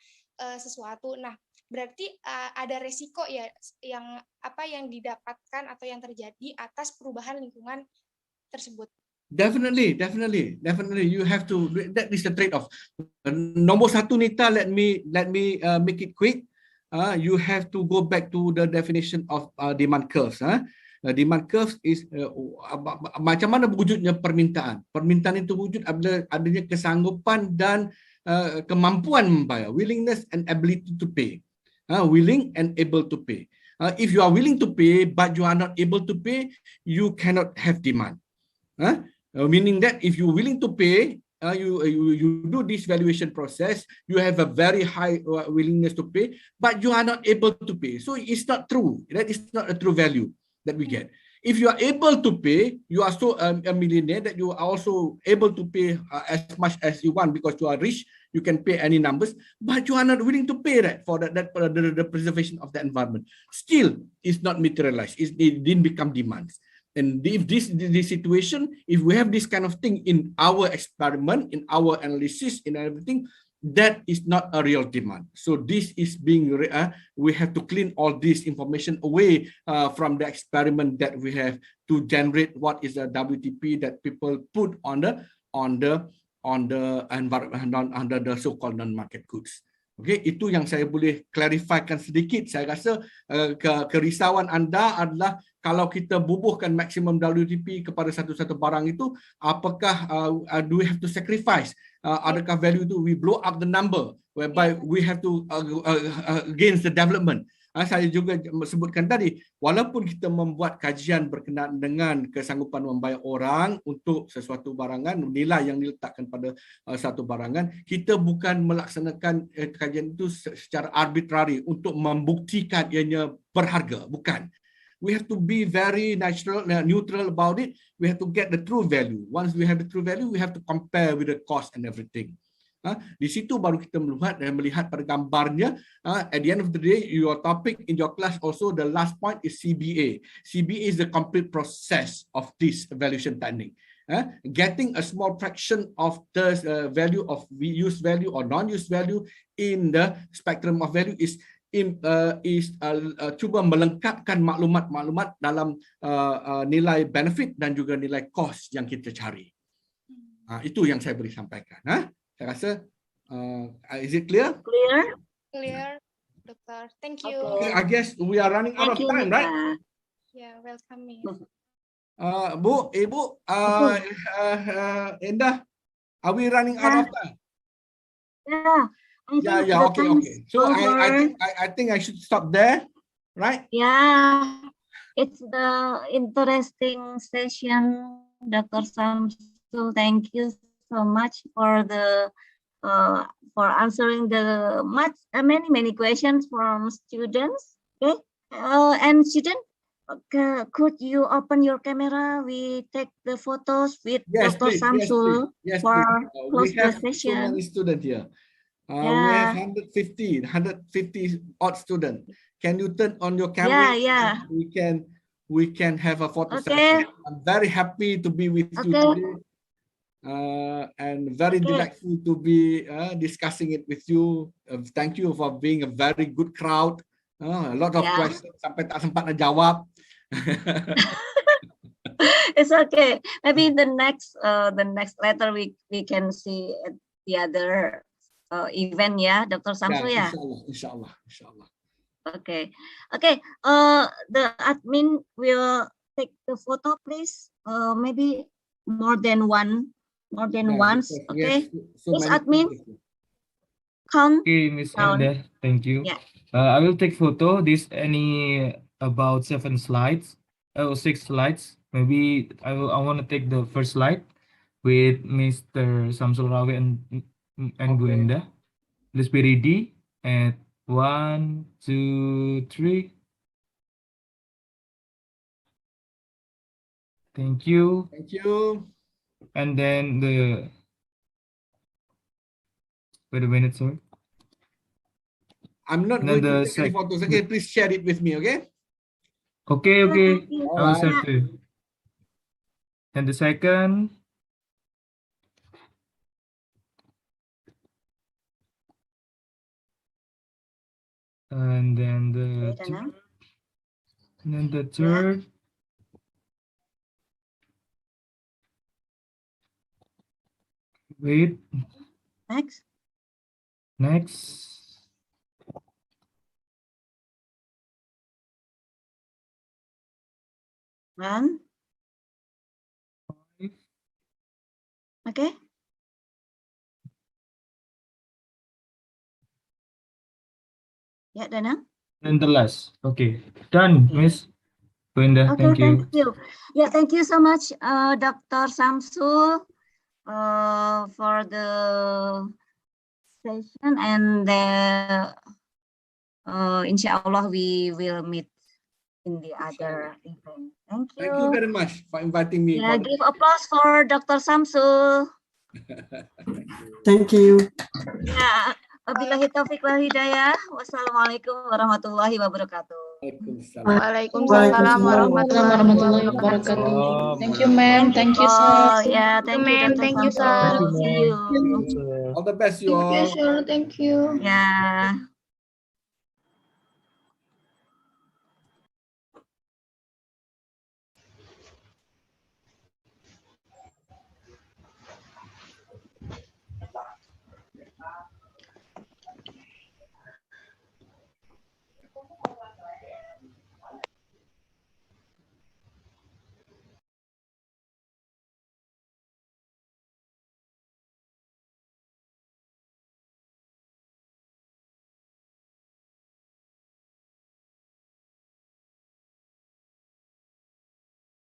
sesuatu. Nah, berarti ada resiko ya yang didapatkan atau yang terjadi atas perubahan lingkungan tersebut. Definitely. You have to. That is the trade-off. Nombor satu, Nita, let me make it quick. You have to go back to the definition of demand curves. Demand curves is macam mana wujudnya permintaan. Permintaan itu wujud apabila adanya kesanggupan dan kemampuan membayar, willingness and ability to pay. Willing and able to pay. If you are willing to pay but you are not able to pay, you cannot have demand. Meaning that if you're willing to pay, you do this valuation process, you have a very high willingness to pay, but you are not able to pay. So it's not true. That is not a true value that we get. If you are able to pay, you are so a millionaire that you are also able to pay as much as you want because you are rich. You can pay any numbers, but you are not willing to pay that for the preservation of the environment. Still, it's not materialized. It didn't become demands. And if this situation, if we have this kind of thing in our experiment, in our analysis, in everything, that is not a real demand. So this is being, we have to clean all this information away from the experiment that we have to generate what is the WTP that people put on the environment, under the so-called non-market goods. Okay, itu yang saya boleh clarifikan sedikit. Saya rasa kerisauan anda adalah kalau kita bubuhkan maksimum WTP kepada satu-satu barang itu, apakah do we have to sacrifice? Adakah value itu we blow up the number whereby we have to against the development? Saya juga sebutkan tadi, walaupun kita membuat kajian berkenaan dengan kesanggupan membayar orang untuk sesuatu barangan, nilai yang diletakkan pada satu barangan, kita bukan melaksanakan kajian itu secara arbitrary untuk membuktikan ianya berharga, bukan. We have to be very neutral about it. We have to get the true value. Once we have the true value, we have to compare with the cost and everything. Di situ baru kita melihat pada gambarnya. At the end of the day, your topic in your class also, the last point is CBA. CBA is the complete process of this valuation technique. Getting a small fraction of the value of use value or non-use value in the spectrum of value is cuba melengkapkan maklumat-maklumat dalam nilai benefit dan juga nilai cost yang kita cari. Itu yang saya boleh sampaikan. Saya rasa, is it clear? Clear, Dokter. Thank you. Okay, I guess we are running out of time, right? Yeah, welcome me. Ibu, Endah, are we running out of time? Yeah. Okay. So I think I should stop there, right? Yeah, it's the interesting session, Dr. Shamsul. Thank you so much for for answering the many questions from students. Okay, and student, could you open your camera? We take the photos with Dr. Shamsul for close the session. We have so many students here. We have 150 odd students. Can you turn on your camera? Yeah. We can have a photo session. I'm very happy to be with you today. And very delightful to be discussing it with you. Thank you for being a very good crowd. A lot of questions sampai tak sempat nak jawab. It's okay. Maybe the next letter we can see at the other event, Dr. Shamsul, Inshallah. Okay. The admin will take the photo, please. Maybe more than once. Okay. So Please, admin. Count. Okay, Miss Enda, thank you. Yeah. I will take photo. This about 7 slides, 6 slides. Maybe I want to take the first slide with Mr. Shamsul Rawi and Bu Enda. Let's be ready. And 1, 2, 3. Thank you. Thank you. and then wait a minute, sir. I'm not And then going to the take any photos. Okay, please share it with me. Okay. okay, Thank you. I will share Yeah. too. And the second, and then the Okay, Danang. and then the Yeah. third. Wait, Next. next. One. Okay. Yeah, Danang. And the last. Okay, done, Okay. Miss Brenda. Okay, Thank you. thank you. Yeah, thank you so much, Dr. Shamsul, for the session, and inshallah we will meet in the other event. Thank Thank you you. very much for inviting me. Yeah, give applause for Dr. Shamsul. Thank you. Ya, wabillahi taufiq wal hidayah. Wassalamualaikum warahmatullahi wabarakatuh. Waalaikumsalam warahmatullahi wabarakatuh. Thank you, ma'am. Thank you, all. sir. Yeah, thank you, ma'am. Dr. Thank you, Shamsul. sir. Thank you, See ma'am. you. Thank you, sir. All the best, you Thank you, all. sir. Thank you. Yeah.